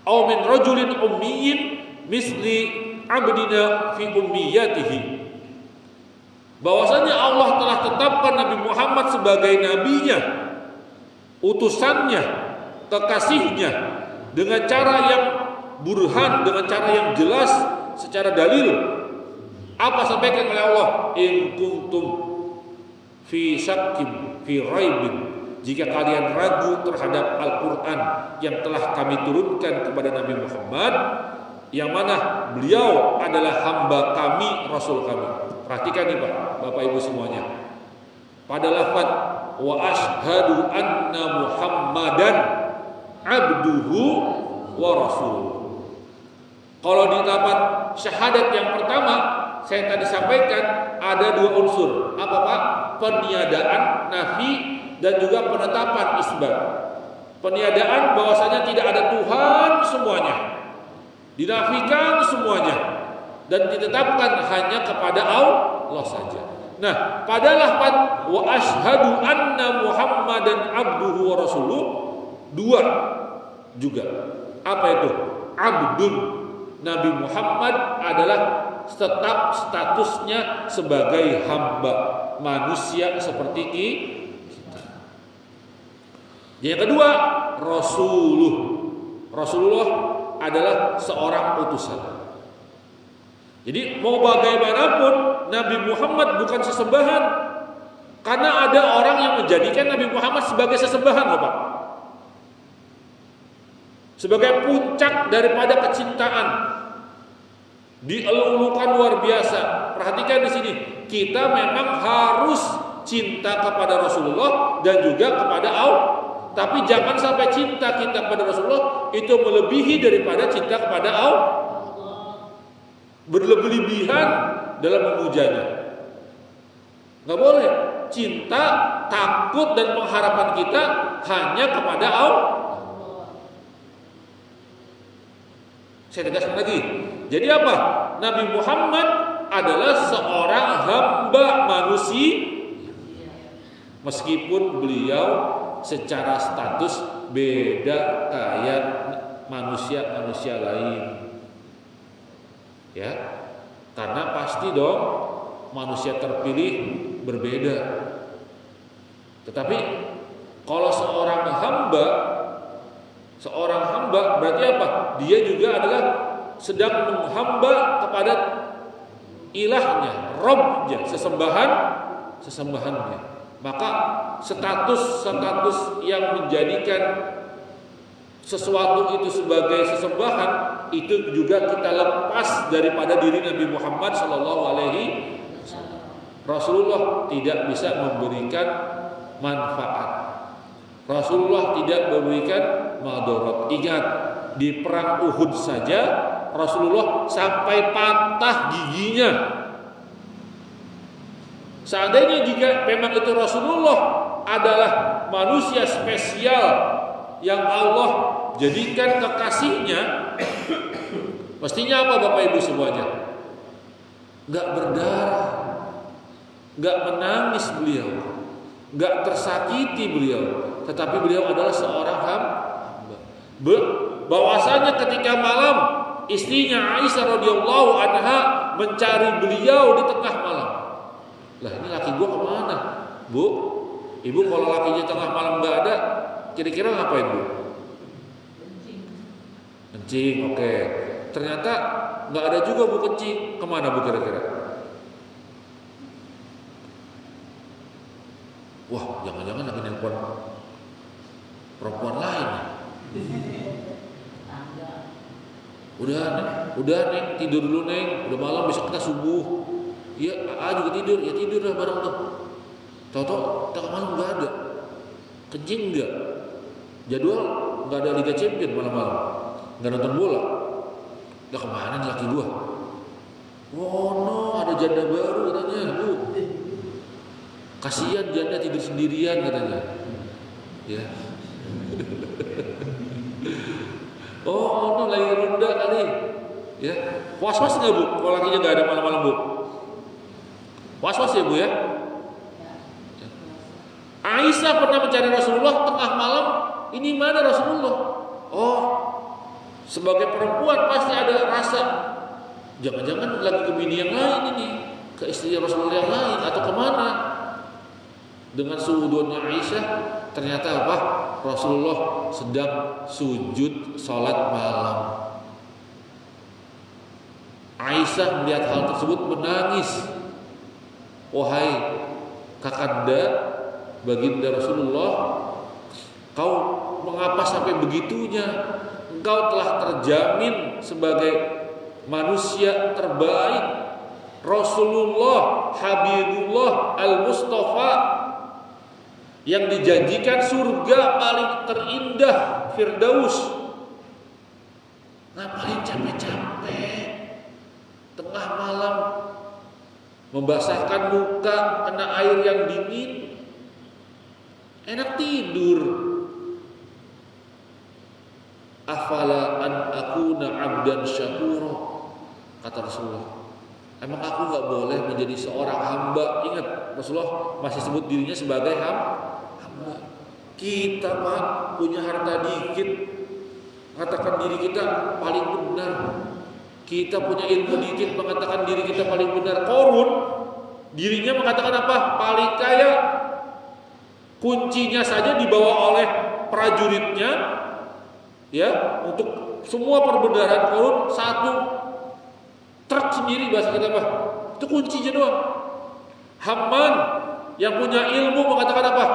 aw min rajulin ummiyin misli 'abdina fi ummiyatihi. Bahwasanya Allah telah tetapkan Nabi Muhammad sebagai nabinya, utusannya, kekasihnya, dengan cara yang burhan, dengan cara yang jelas, secara dalil. Apa sampaikan oleh Allah? In kuntum fi syakkim fi raibin, jika kalian ragu terhadap Al-Quran yang telah kami turunkan kepada Nabi Muhammad, yang mana beliau adalah hamba kami, Rasul kami. Perhatikan nih Pak, Bapak Ibu semuanya. Pada lafaz wa asyhadu anna Muhammadan abduhu wa rasuluh. Kalau di lafaz syahadat yang pertama saya tadi sampaikan ada 2 unsur. Apa Pak? Peniadaan nafi dan juga penetapan isbat. Peniadaan bahwasanya tidak ada Tuhan semuanya, dinafikan semuanya, dan ditetapkan hanya kepada Allah saja. Nah, pada lafaz wa asyhadu anna Muhammadan abduhu wa rasuluh 2 juga. Apa itu? Abdun. Nabi Muhammad adalah tetap statusnya sebagai hamba manusia seperti kita. Yang kedua, Rasulullah adalah seorang utusan. Jadi mau bagaimanapun Nabi Muhammad bukan sesembahan, karena ada orang yang menjadikan Nabi Muhammad sebagai sesembahan, Bapak. Sebagai puncak daripada kecintaan, dielulukan luar biasa. Perhatikan di sini, kita memang harus cinta kepada Rasulullah dan juga kepada Allah. Tapi jangan sampai cinta kita kepada Rasulullah itu melebihi daripada cinta kepada Allah. Berlebihan dalam memujanya. Nggak boleh. Cinta, takut dan pengharapan kita hanya kepada Allah. Saya tegaskan lagi. Jadi apa? Nabi Muhammad adalah seorang hamba manusia, meskipun beliau secara status beda kayak manusia-manusia lain. Ya, karena pasti dong manusia terpilih berbeda. Tetapi kalau seorang hamba berarti apa? Dia juga adalah sedang menghamba kepada ilahnya, Robnya, sesembahannya. Maka status yang menjadikan sesuatu itu sebagai sesembahan itu juga kita lepas daripada diri Nabi Muhammad SAW. Rasulullah tidak bisa memberikan manfaat. Rasulullah tidak memberikan madarat. Ingat, di perang Uhud saja Rasulullah sampai patah giginya. Seandainya jika memang itu Rasulullah adalah manusia spesial yang Allah jadikan kekasihnya, mestinya apa Bapak Ibu semuanya? Gak berdarah, gak menangis beliau, gak tersakiti beliau, tetapi beliau adalah seorang hamba. Bahwasanya ketika malam istrinya Aisyah radhiyallahu anha mencari beliau di tengah malam. Lah ini laki gua kemana? Bu, ibu kalau lakinya tengah malam nggak ada, kira-kira ngapain bu? Kencing, oke. Ternyata nggak ada juga bu kencing, kemana bu kira-kira? Wah, jangan-jangan lagi nelpon perempuan lain. Udah neng, tidur dulu neng, udah malam besok kita subuh. Iya, juga tidur, ya tidur lah bareng tuh. Tahu-tahu tengah malam nggak ada, kencing nggak, jadwal nggak ada Liga Champion malam-malam, nggak nonton bola. Udah kemana nih laki gua? Oh no, ada janda baru katanya bu. Kasihan janda tidur sendirian katanya. Ya. Oh no, lagi ronda kali. Ya, was-was nggak bu? Kalau lakinya nggak ada malam-malam bu? Was-was ya bu ya? Aisyah pernah mencari Rasulullah tengah malam. Ini mana Rasulullah? Oh, sebagai perempuan pasti ada rasa. Jangan-jangan lagi ke bini yang lain ini, ke istri Rasulullah yang lain, atau kemana? Dengan suudonnya Aisyah, ternyata apa? Rasulullah sedang sujud sholat malam. Aisyah melihat hal tersebut menangis. Wahai kakanda baginda Rasulullah, kau mengapa sampai begitunya? Engkau telah terjamin sebagai manusia terbaik, Rasulullah Habibullah Al-Mustafa, yang dijanjikan surga paling terindah, Firdaus. Ngapain capek-capek tengah malam membasahkan muka kena air yang dingin? Enak tidur. Afala an akuna abdan syakura, kata Rasulullah. Emang aku gak boleh menjadi seorang hamba? Ingat, Rasulullah masih sebut dirinya sebagai hamba. Kita Pak punya harta dikit, mengatakan diri kita paling benar. Kita punya ilmu dikit, mengatakan diri kita paling benar. Korun dirinya mengatakan apa? Paling kaya. Kuncinya saja dibawa oleh prajuritnya, ya, untuk semua perbedaan korun satu truk sendiri, bahasa kita apa? Itu kuncinya doang. Haman yang punya ilmu mengatakan apa?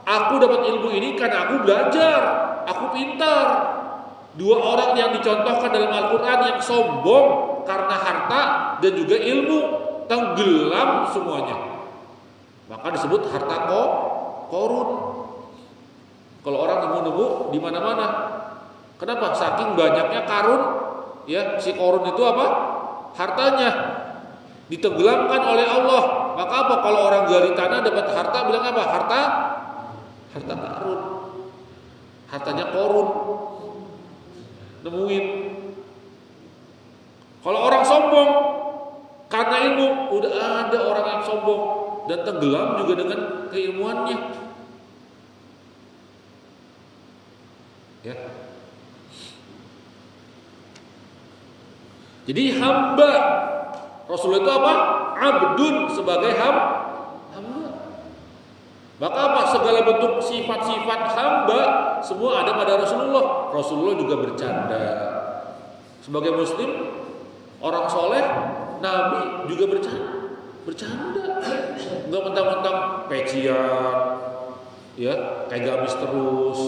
Aku dapat ilmu ini karena aku belajar, aku pintar. Dua orang yang dicontohkan dalam Al-Quran yang sombong karena harta dan juga ilmu, tenggelam semuanya. Maka disebut harta korun. Kalau orang nemu-nemu di mana-mana. Kenapa? Saking banyaknya karun, ya, si korun itu apa? Hartanya ditenggelamkan oleh Allah. Maka apa? Kalau orang gali tanah dapat harta, bilang apa? Harta karun. Hartanya korun. Nemuin. Kalau orang sombong karena ilmu, udah ada orang yang sombong dan tenggelam juga dengan keilmuannya. Ya. Jadi hamba Rasulullah itu apa? Abdun, sebagai hamba. Maka apa? Segala bentuk sifat-sifat hamba semua ada pada Rasulullah. Rasulullah juga bercanda. Sebagai muslim, orang soleh, Nabi juga bercanda. Enggak mentang-mentang pecian, ya, kayak gamis terus,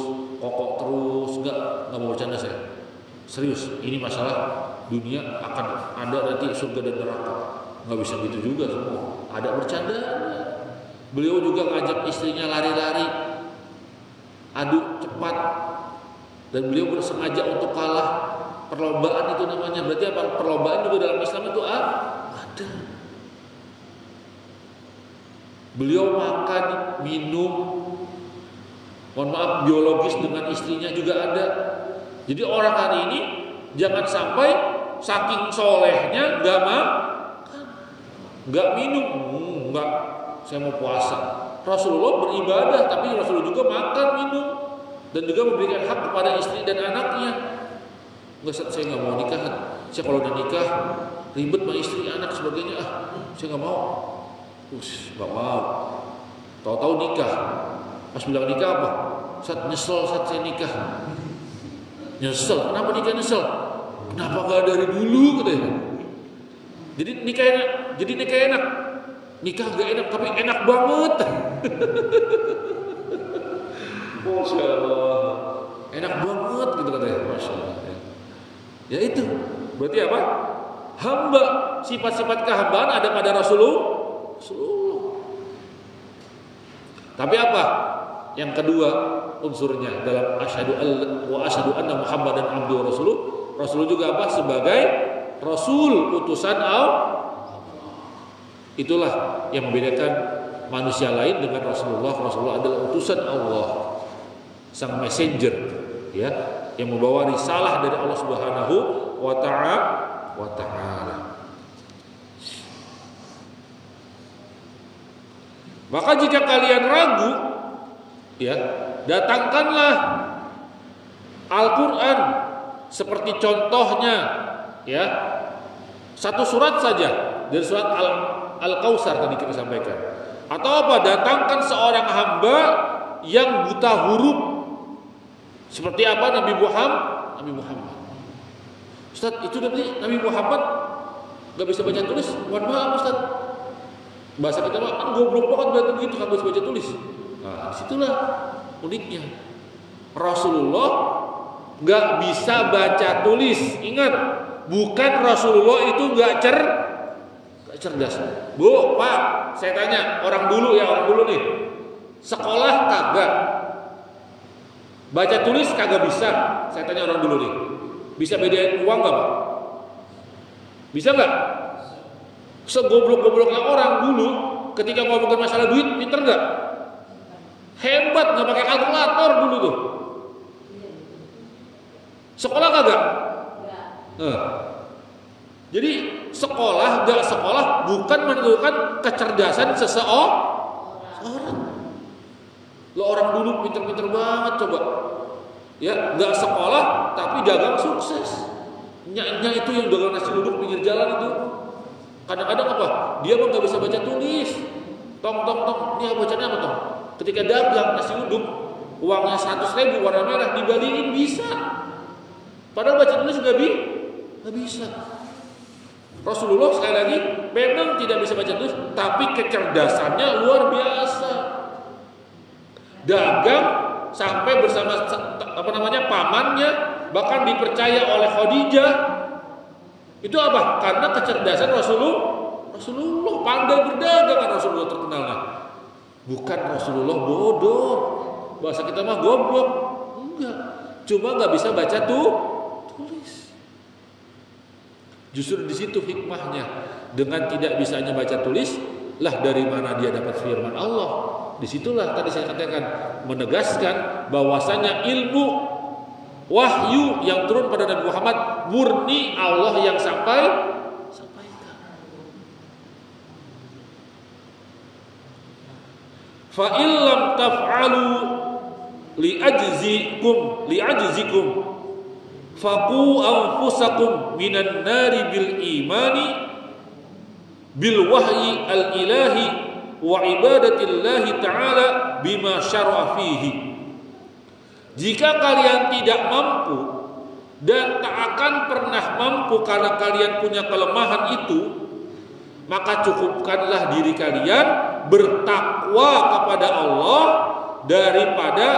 kokok terus, enggak mau bercanda saya. Serius, ini masalah dunia akan ada nanti surga dan neraka. Enggak bisa gitu juga semua. Ada bercanda. Beliau juga ngajak istrinya lari-lari, adu cepat, dan beliau bersengaja untuk kalah. Perlombaan itu namanya. Berarti apa? Perlombaan juga dalam Islam itu ada. Beliau makan, minum, mohon maaf, biologis dengan istrinya juga ada. Jadi orang hari ini jangan sampai saking solehnya nggak makan, nggak minum, nggak. Saya mau puasa. Rasulullah beribadah, tapi Rasulullah juga makan, minum, dan juga memberikan hak kepada istri dan anaknya. Enggak, saya nggak mau nikah. Saya kalau udah nikah ribet sama istri, anak, sebagainya. Saya nggak mau. Nggak mau. Tahu-tahu nikah. Pas bilang nikah apa? Saat nyesel saat saya nikah. Nyesel. Kenapa nikah nyesel? Kenapa nggak dari dulu katanya? Jadi nikah enak. Nikah gak enak, tapi enak banget. Masya Allah, enak banget gitu katanya. Masya Allah. Ya itu, berarti apa? Hamba, sifat-sifat kehambaan ada pada Rasulullah. Tapi apa? Yang kedua unsurnya dalam asyhadu anna Muhammadan abduhu wa rasuluh. Rasulullah juga apa? Sebagai Rasul, utusan Allah. Itulah yang membedakan manusia lain dengan Rasulullah. Rasulullah adalah utusan Allah, sang messenger, ya, yang membawa risalah dari Allah Subhanahu wa ta'ala. Maka jika kalian ragu, ya, datangkanlah Al-Qur'an seperti contohnya, ya, satu surat saja dari surat Al-Kautsar tadi kita sampaikan. Atau apa? Datangkan seorang hamba yang buta huruf. Seperti apa Nabi Muhammad. Ustaz, itu Nabi Muhammad gak bisa baca tulis. Mohon maaf Ustaz. Bahasa kita kan goblok banget berarti begitu, gak bisa baca tulis. Nah, disitulah uniknya. Rasulullah gak bisa baca tulis. Ingat, bukan Rasulullah itu gak cerdas. Bu, Pak, saya tanya orang dulu nih. Sekolah kagak. Baca tulis kagak bisa. Saya tanya orang dulu nih. Bisa bedain uang enggak, Pak? Bisa enggak? Segoblok-gobloknya orang dulu ketika ngomongin masalah duit, pinter enggak? Hebat, enggak pakai kalkulator dulu tuh. Sekolah kagak? Jadi sekolah, gak sekolah bukan menentukan kecerdasan seseorang. Lo orang dulu pinter-pinter banget coba, ya, gak sekolah tapi dagang sukses. Nyak itu yang dagang nasi uduk pinggir jalan itu, kadang-kadang apa? Dia mah gak bisa baca tulis. Tong, ini bacanya apa tong? Ketika dagang nasi uduk, uangnya 100.000 warna merah dibalikin bisa. Padahal baca tulis nggak bisa. Rasulullah sekali lagi memang tidak bisa baca tulis, tapi kecerdasannya luar biasa. Dagang sampai bersama pamannya, bahkan dipercaya oleh Khadijah. Itu apa? Karena kecerdasan Rasulullah pandai berdagang kan Rasulullah terkenalnya. Bukan Rasulullah bodoh. Bahasa kita mah goblok. Enggak. Cuma nggak bisa baca tulis. Justru di situ hikmahnya. Dengan tidak bisanya baca tulis, lah dari mana dia dapat firman Allah? Disitulah tadi saya katakan menegaskan bahwasanya ilmu wahyu yang turun pada Nabi Muhammad murni Allah yang sampaikan. Fa illam taf'alu li'ajzikum faqu anfusakum minan nari bil imani bil wahyi al ilahi wa ibadatillahi ta'ala bima syara'a fihi. Jika kalian tidak mampu dan tak akan pernah mampu karena kalian punya kelemahan itu, maka cukupkanlah diri kalian bertakwa kepada Allah daripada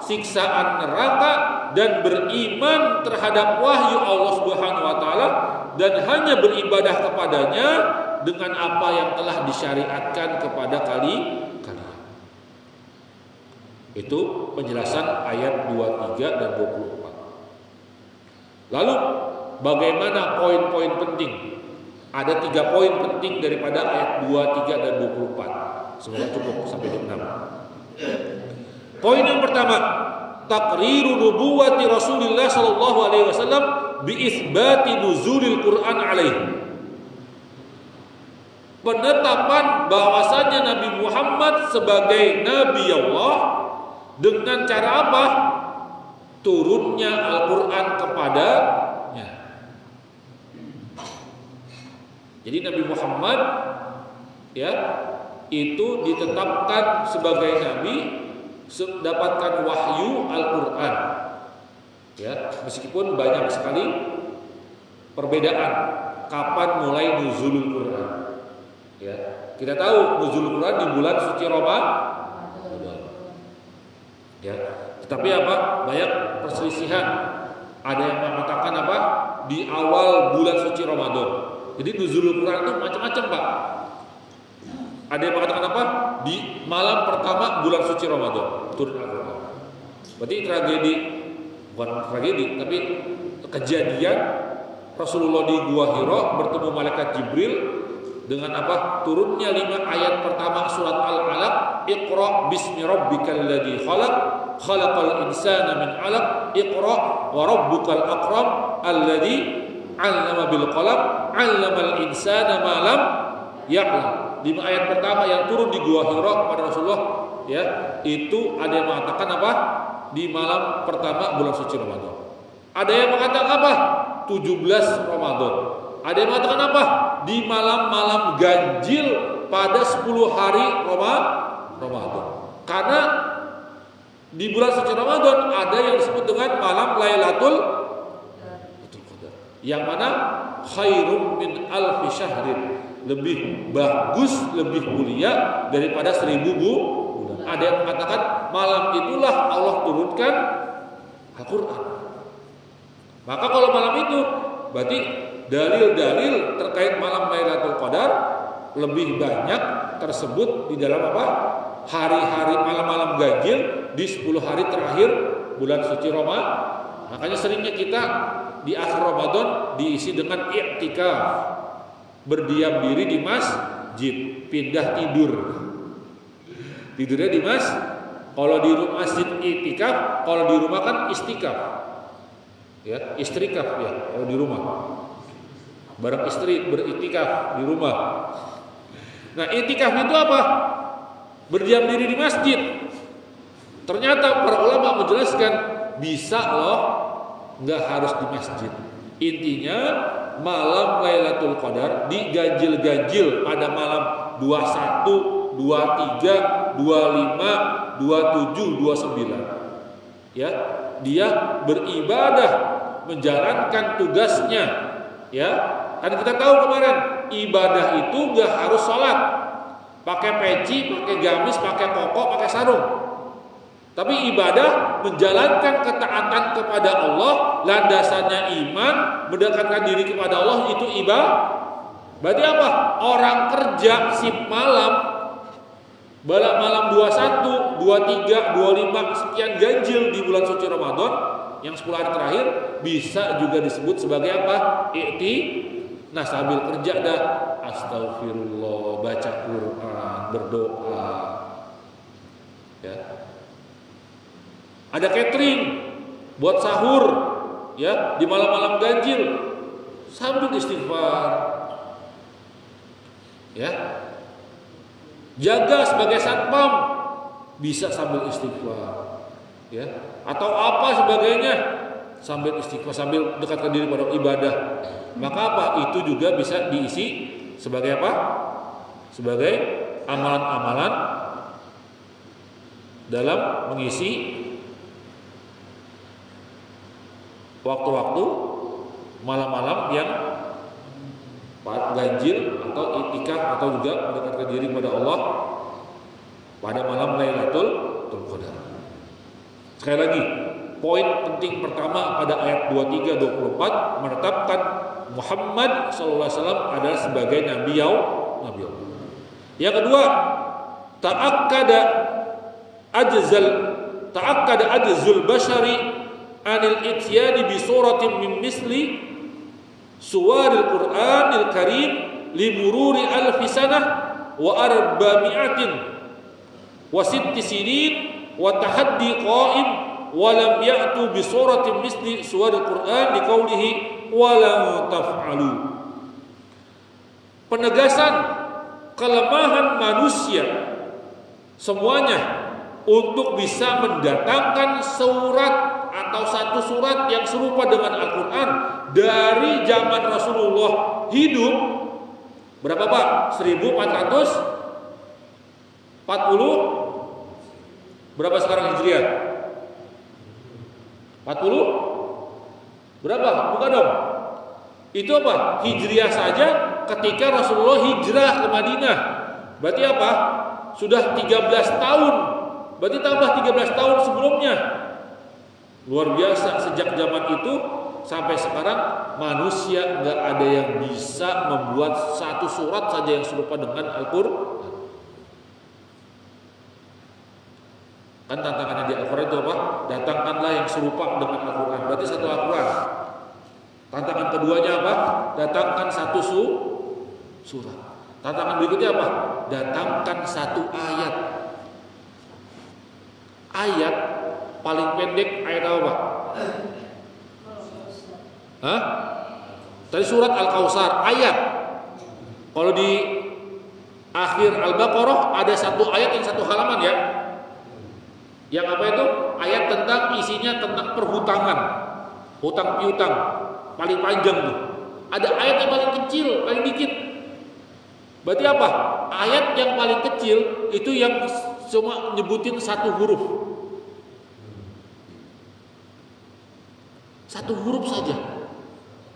siksaan neraka dan beriman terhadap wahyu Allah Subhanahu wa taala dan hanya beribadah kepadanya dengan apa yang telah disyariatkan kepada kalian. Itu penjelasan ayat 23 dan 24. Lalu bagaimana poin-poin penting? Ada 3 poin penting daripada ayat 23 dan 24. Semoga cukup sampai jam 6. Poin yang pertama, taqriru nubuwati Rasulullah sallallahu alaihi wasallam bi itsbati nuzulil Quran alaihi. Penetapan bahwasanya Nabi Muhammad sebagai nabi Allah dengan cara apa? Turunnya Al-Qur'an kepadanya. Jadi Nabi Muhammad itu ditetapkan sebagai nabi mendapatkan wahyu Al-Qur'an. Meskipun banyak sekali perbedaan kapan mulai nuzulul Quran. Kita tahu nuzulul Quran di bulan suci Ramadan. Tetapi banyak perselisihan. Ada yang mengatakan di awal bulan suci Ramadan. Jadi nuzulul Quran itu macam-macam, Pak. Ada yang mengatakan di malam pertama bulan suci Ramadan turun Al-Quran. Berarti bukan tragedi, tapi kejadian Rasulullah di Gua Hira bertemu malaikat Jibril dengan turunnya 5 ayat pertama surat Al-Alaq, Iqra bismi rabbikal ladzi khalaq, khalaqal insana min 'alaq, Iqra wa rabbukal akram alladzi 'allama bil qalam, 'allamal insana ma lam ya'lam. 5 ayat pertama yang turun di Gua Hira kepada Rasulullah itu ada yang mengatakan di malam pertama bulan suci Ramadan. Ada yang mengatakan 17 Ramadan. Ada yang mengatakan di malam-malam ganjil pada 10 hari Ramadan. Karena di bulan suci Ramadan ada yang disebut dengan malam Lailatul Qadar. Yang mana khairum min alfi syahrin. Lebih bagus, lebih mulia daripada 1000 bulan. Ada yang mengatakan malam itulah Allah turunkan Al-Quran. Maka kalau malam itu berarti dalil-dalil terkait malam Lailatul Qadar lebih banyak tersebut di dalam hari-hari malam-malam ganjil di 10 hari terakhir bulan suci Ramadan. Makanya seringnya kita di akhir Ramadan diisi dengan i'tikaf, berdiam diri di masjid, pindah tidur. Tidurnya di kalau di masjid i'tikaf, kalau di rumah kan istikaf. Istrikaf kalau di rumah. Bareng istri beriktikaf di rumah. Nah, iktikaf itu apa? Berdiam diri di masjid. Ternyata para ulama menjelaskan bisa loh, nggak harus di masjid. Intinya malam Lailatul Qadar diganjil-ganjil pada malam 21, 23, 25, 27, 29. dia beribadah, menjalankan tugasnya, ya. Kan kita tahu kemarin, ibadah itu gak harus sholat, pakai peci, pakai gamis, pakai koko, pakai sarung. Tapi ibadah menjalankan ketaatan kepada Allah, landasannya iman, mendekatkan diri kepada Allah, itu ibadah. Berarti apa? Orang kerja shift malam, balap malam 21, 23, 25 sekian ganjil di bulan suci Ramadan yang 10 hari terakhir bisa juga disebut sebagai apa? Nah, sambil kerja dah astagfirullah, baca Quran, berdoa. Ya. Ada catering buat sahur, ya, di malam-malam ganjil sambil istighfar. Ya. Jaga sebagai satpam bisa sambil istighfar. Ya. Atau apa sebagainya sambil istighfar, sambil dekatkan diri pada ibadah. Maka apa? Itu juga bisa diisi sebagai apa? Sebagai amalan-amalan dalam mengisi waktu-waktu malam-malam yang ganjil atau i'tikaf atau juga mendekatkan diri kepada Allah pada malam Lailatul Qadar. Sekali lagi, poin penting pertama pada ayat 23-24 menetapkan Muhammad SAW adalah sebagai Nabi Allah. Yang kedua, ta'akkada ajzul bashari anil ityani bi suratin min misli suwaril Qur'anil Karim limururi alfi sanah wa arba'mi'atin wa sitti sinin wa tahaddi qa'im wa lam ya'tu bi suratin misli suwaril Qur'an liqaulihi wa lam taf'alu. Penegasan kelemahan manusia semuanya untuk bisa mendatangkan surat atau satu surat yang serupa dengan Al-Quran dari zaman Rasulullah hidup berapa Pak? 1440 berapa sekarang Hijriah? 40? Berapa? Bukan dong. Itu apa? Hijriah saja ketika Rasulullah hijrah ke Madinah. Berarti apa? Sudah 13 tahun. Berarti tambah 13 tahun sebelumnya. Luar biasa, sejak zaman itu sampai sekarang manusia nggak ada yang bisa membuat satu surat saja yang serupa dengan Al-Quran. Kan tantangannya di Al-Quran itu apa? Datangkanlah yang serupa dengan Al-Quran. Berarti satu Al-Quran. Tantangan keduanya apa? Datangkan satu surat. Tantangan berikutnya apa? Datangkan satu ayat. Ayat paling pendek ayat apa? Hah? Tadi surat Al-Kautsar ayat. Kalau di akhir Al-Baqarah ada satu ayat yang satu halaman ya. Yang apa itu? Ayat tentang isinya tentang perhutangan, hutang piutang, paling panjang tuh. Ada ayat yang paling kecil, paling dikit. Berarti apa? Ayat yang paling kecil itu yang cuma nyebutin satu huruf. Satu huruf saja.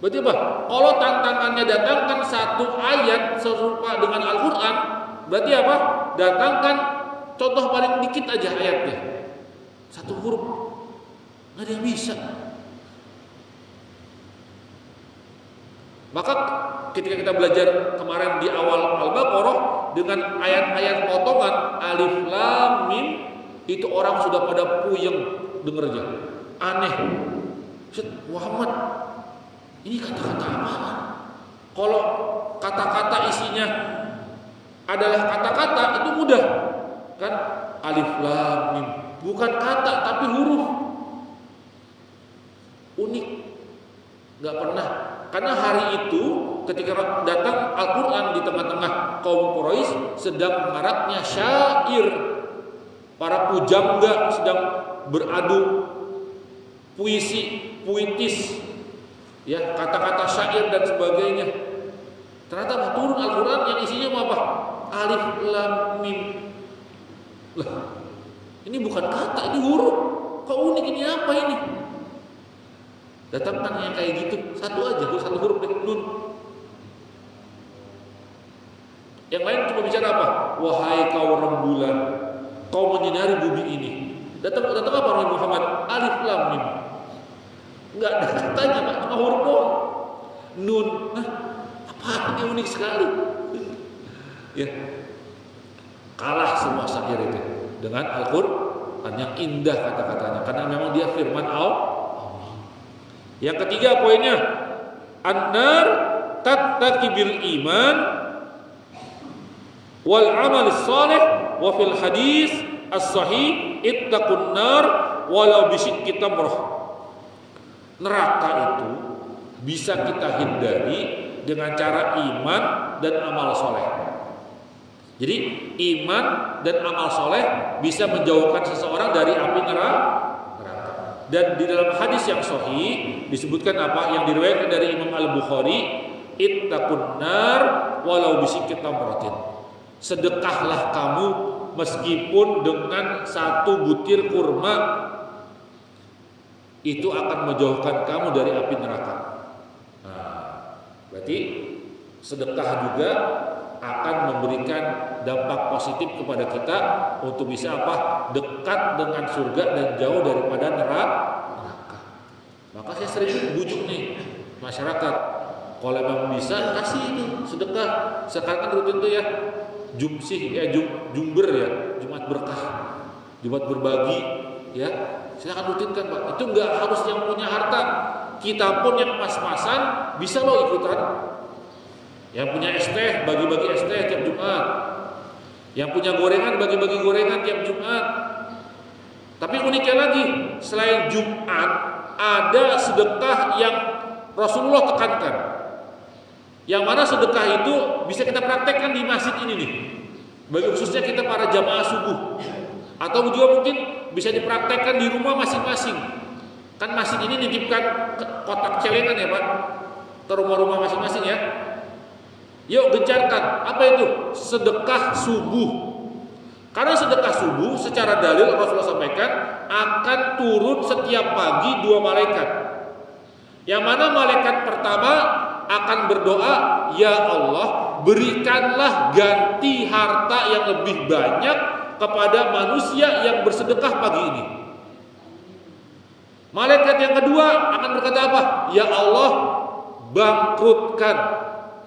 Berarti apa? Kalau tantangannya datangkan satu ayat serupa dengan Al-Quran, berarti apa? Datangkan contoh paling dikit aja ayatnya. Satu huruf. Nggak ada yang bisa. Maka ketika kita belajar kemarin di awal Al-Baqarah dengan ayat-ayat potongan alif lam mim, itu orang sudah pada puyeng dengernya. Aneh. Muhammad, ini kata-kata apa? Kalau kata-kata isinya adalah kata-kata itu mudah, kan? Alif lam mim, bukan kata tapi huruf. Unik, nggak pernah. Karena hari itu ketika datang Al-Quran di tengah-tengah kaum Quraisy sedang maraknya syair, para pujangga sedang beradu puisi, puitis, ya, kata-kata syair dan sebagainya. Ternyata turun Al-Quran yang isinya apa? Alif lam mim. Lah, ini bukan kata, ini huruf. kok unik ini, apa ini? Datangkan yang kayak gitu, satu aja, satu huruf deh, nun. Yang lain cuma bicara apa? Wahai kau rembulan, kau menyinari bumi ini. Datang apa Nabi Muhammad? Alif lam mim. Enggak ada katanya Pak, cuma huruf doang. Nun. Nah, apa ini unik sekali. Ya. Kalah semua syair itu dengan Al-Qur'an yang indah kata-katanya karena memang dia firman Allah. Yang ketiga poinnya, an-nar tattaqi bil iman wal amal salih wa fil hadis as-sahih ittaqun nar walau bisyikki tamrah. Neraka itu bisa kita hindari dengan cara iman dan amal soleh. Jadi iman dan amal soleh bisa menjauhkan seseorang dari api neraka. Dan di dalam hadis yang sahih disebutkan apa? Yang diriwayatkan dari Imam Al-Bukhari, ittaqun nar walau bisyikki tamratin. Sedekahlah kamu meskipun dengan satu butir kurma, itu akan menjauhkan kamu dari api neraka. Nah, berarti sedekah juga akan memberikan dampak positif kepada kita untuk bisa apa? Dekat dengan surga dan jauh daripada neraka. Maka saya sering bujuk nih masyarakat, kalau memang bisa kasih itu sedekah. Sekarang kan rutin tuh ya Jumber ya, Jumat berkah, Jumat berbagi ya. Silakan rutinkan Pak. Itu enggak harus yang punya harta. Kita pun yang pas-pasan bisa loh ikutan. Yang punya es teh bagi-bagi es teh tiap Jumat. Yang punya gorengan bagi-bagi gorengan tiap Jumat. Tapi uniknya lagi, selain Jumat ada sedekah yang Rasulullah tekankan. Yang mana sedekah itu bisa kita praktekkan di masjid ini nih. Bagi khususnya kita para jamaah subuh. Atau juga mungkin bisa dipraktekkan di rumah masing-masing. Kan masjid ini nitipkan kotak celengan ya Pak, ke rumah-rumah masing-masing ya. Yuk gencarkan. Apa itu? Sedekah subuh. Karena sedekah subuh secara dalil Rasulullah sampaikan akan turun setiap pagi 2 malaikat. Yang mana malaikat pertama akan berdoa, ya Allah, berikanlah ganti harta yang lebih banyak kepada manusia yang bersedekah pagi ini. Malaikat yang kedua akan berkata apa? Ya Allah, bangkrutkan,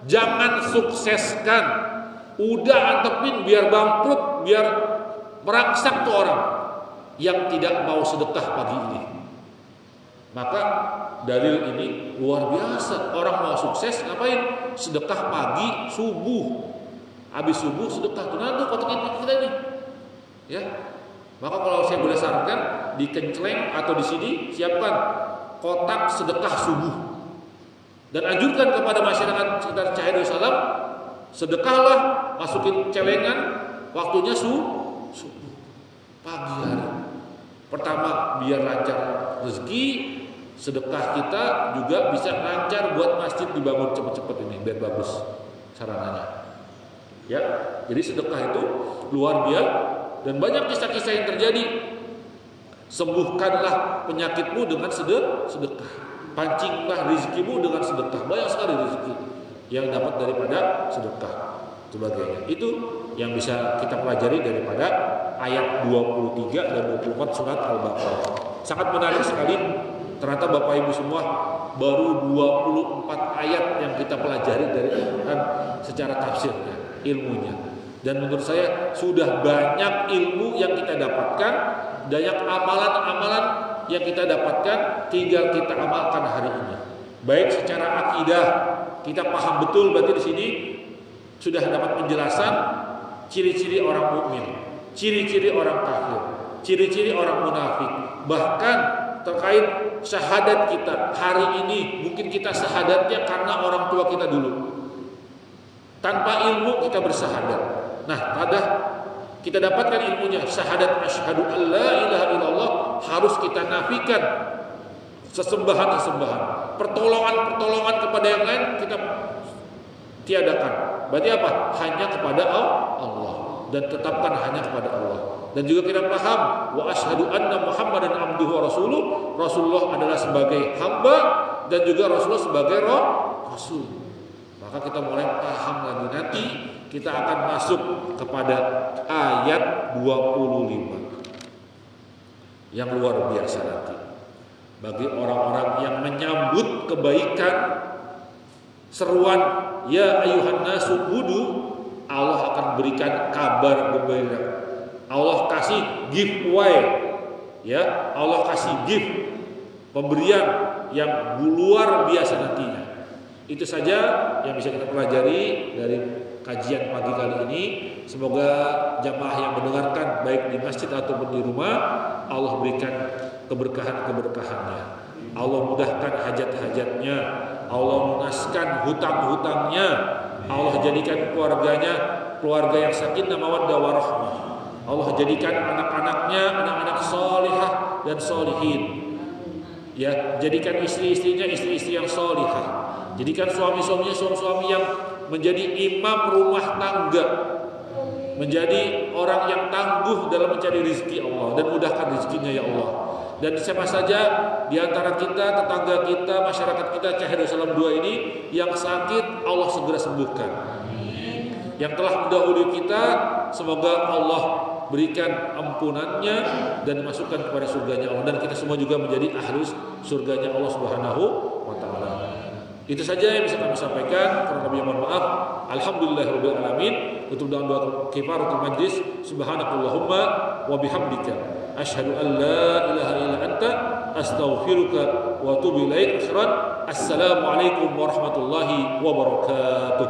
jangan sukseskan. Udah antepin biar bangkrut, biar merangsak tuh orang yang tidak mau sedekah pagi ini. Maka dalil ini luar biasa. Orang mau sukses ngapain? Sedekah pagi subuh. Habis subuh sedekah. Tuh nanti kotak infak kita ini. Ya, maka kalau saya boleh sarankan di Kenceleng atau di sini siapkan kotak sedekah subuh dan anjurkan kepada masyarakat sekitar Cahaya Darussalam, sedekahlah, masukin celengan, waktunya subuh pagi hari. Pertama biar lancar rezeki, sedekah kita juga bisa lancar buat masjid dibangun cepet-cepet ini biar bagus sarananya. Ya, jadi sedekah itu luar biasa. Dan banyak kisah-kisah yang terjadi. Sembuhkanlah penyakitmu dengan sedekah. Pancinglah rezekimu dengan sedekah. Banyak sekali rezeki yang dapat daripada sedekah. Sebagainya. Itu yang bisa kita pelajari daripada ayat 23 dan 24 surat Al-Baqarah. Sangat menarik sekali. Ternyata Bapak Ibu semua baru 24 ayat yang kita pelajari dari Al-Quran secara tafsirnya, ilmunya. Dan menurut saya sudah banyak ilmu yang kita dapatkan, banyak amalan-amalan yang kita dapatkan, tinggal kita amalkan hari ini. Baik secara akidah, kita paham betul berarti di sini sudah dapat penjelasan ciri-ciri orang mukmin, ciri-ciri orang kafir, ciri-ciri orang munafik. Bahkan terkait syahadat kita hari ini, mungkin kita syahadatnya karena orang tua kita dulu. Tanpa ilmu kita bersyahadat. Nah, pada kita dapatkan ilmunya syahadat asyhadu alla ilaha illallah harus kita nafikan sesembahan-sesembahan, pertolongan-pertolongan kepada yang lain kita tiadakan. Berarti apa? Hanya kepada Allah. dan tetapkan hanya kepada Allah. Dan juga kita paham wa asyhadu anna Muhammadan abduhu wa rasuluh. Rasulullah adalah sebagai hamba dan juga Rasulullah sebagai rasul. Maka kita mulai paham lagi, nanti kita akan masuk kepada ayat 25 yang luar biasa nanti. Bagi orang-orang yang menyambut kebaikan, seruan ya ayuhan nasu budu, Allah akan berikan kabar gembira. Allah kasih giveaway, ya, Allah kasih gift, pemberian yang luar biasa nantinya. Itu saja yang bisa kita pelajari dari kajian pagi kali ini. Semoga jamaah yang mendengarkan baik di masjid ataupun di rumah, Allah berikan keberkahan-keberkahannya, Allah mudahkan hajat-hajatnya, Allah lunaskan hutang-hutangnya, Allah jadikan keluarganya keluarga yang sakinah mawaddah warahmah, Allah jadikan anak-anaknya anak-anak solihah dan solihin, ya, jadikan istri-istrinya istri-istri yang solihah, jadikan suami-suaminya suami-suami yang menjadi imam rumah tangga, menjadi orang yang tangguh dalam mencari rezeki Allah, dan mudahkan rezekinya ya Allah. Dan siapa saja di antara kita, tetangga kita, masyarakat kita Cahaya2 ini yang sakit, Allah segera sembuhkan. Yang telah mendahului kita, semoga Allah berikan ampunannya dan masukkan kepada surganya Allah, dan kita semua juga menjadi ahli surganya Allah Subhanahu wa taala. Itu saja yang bisa kami sampaikan. Kurang lebihnya mohon maaf. Alhamdulillahirabbil alamin. Tutup dengan doa kifaratul majlis. Subhanakallahumma wa bihamdika asyhadu an la ilaha illa anta astaghfiruka wa atubu ilaik. Assalamualaikum warahmatullahi wabarakatuh.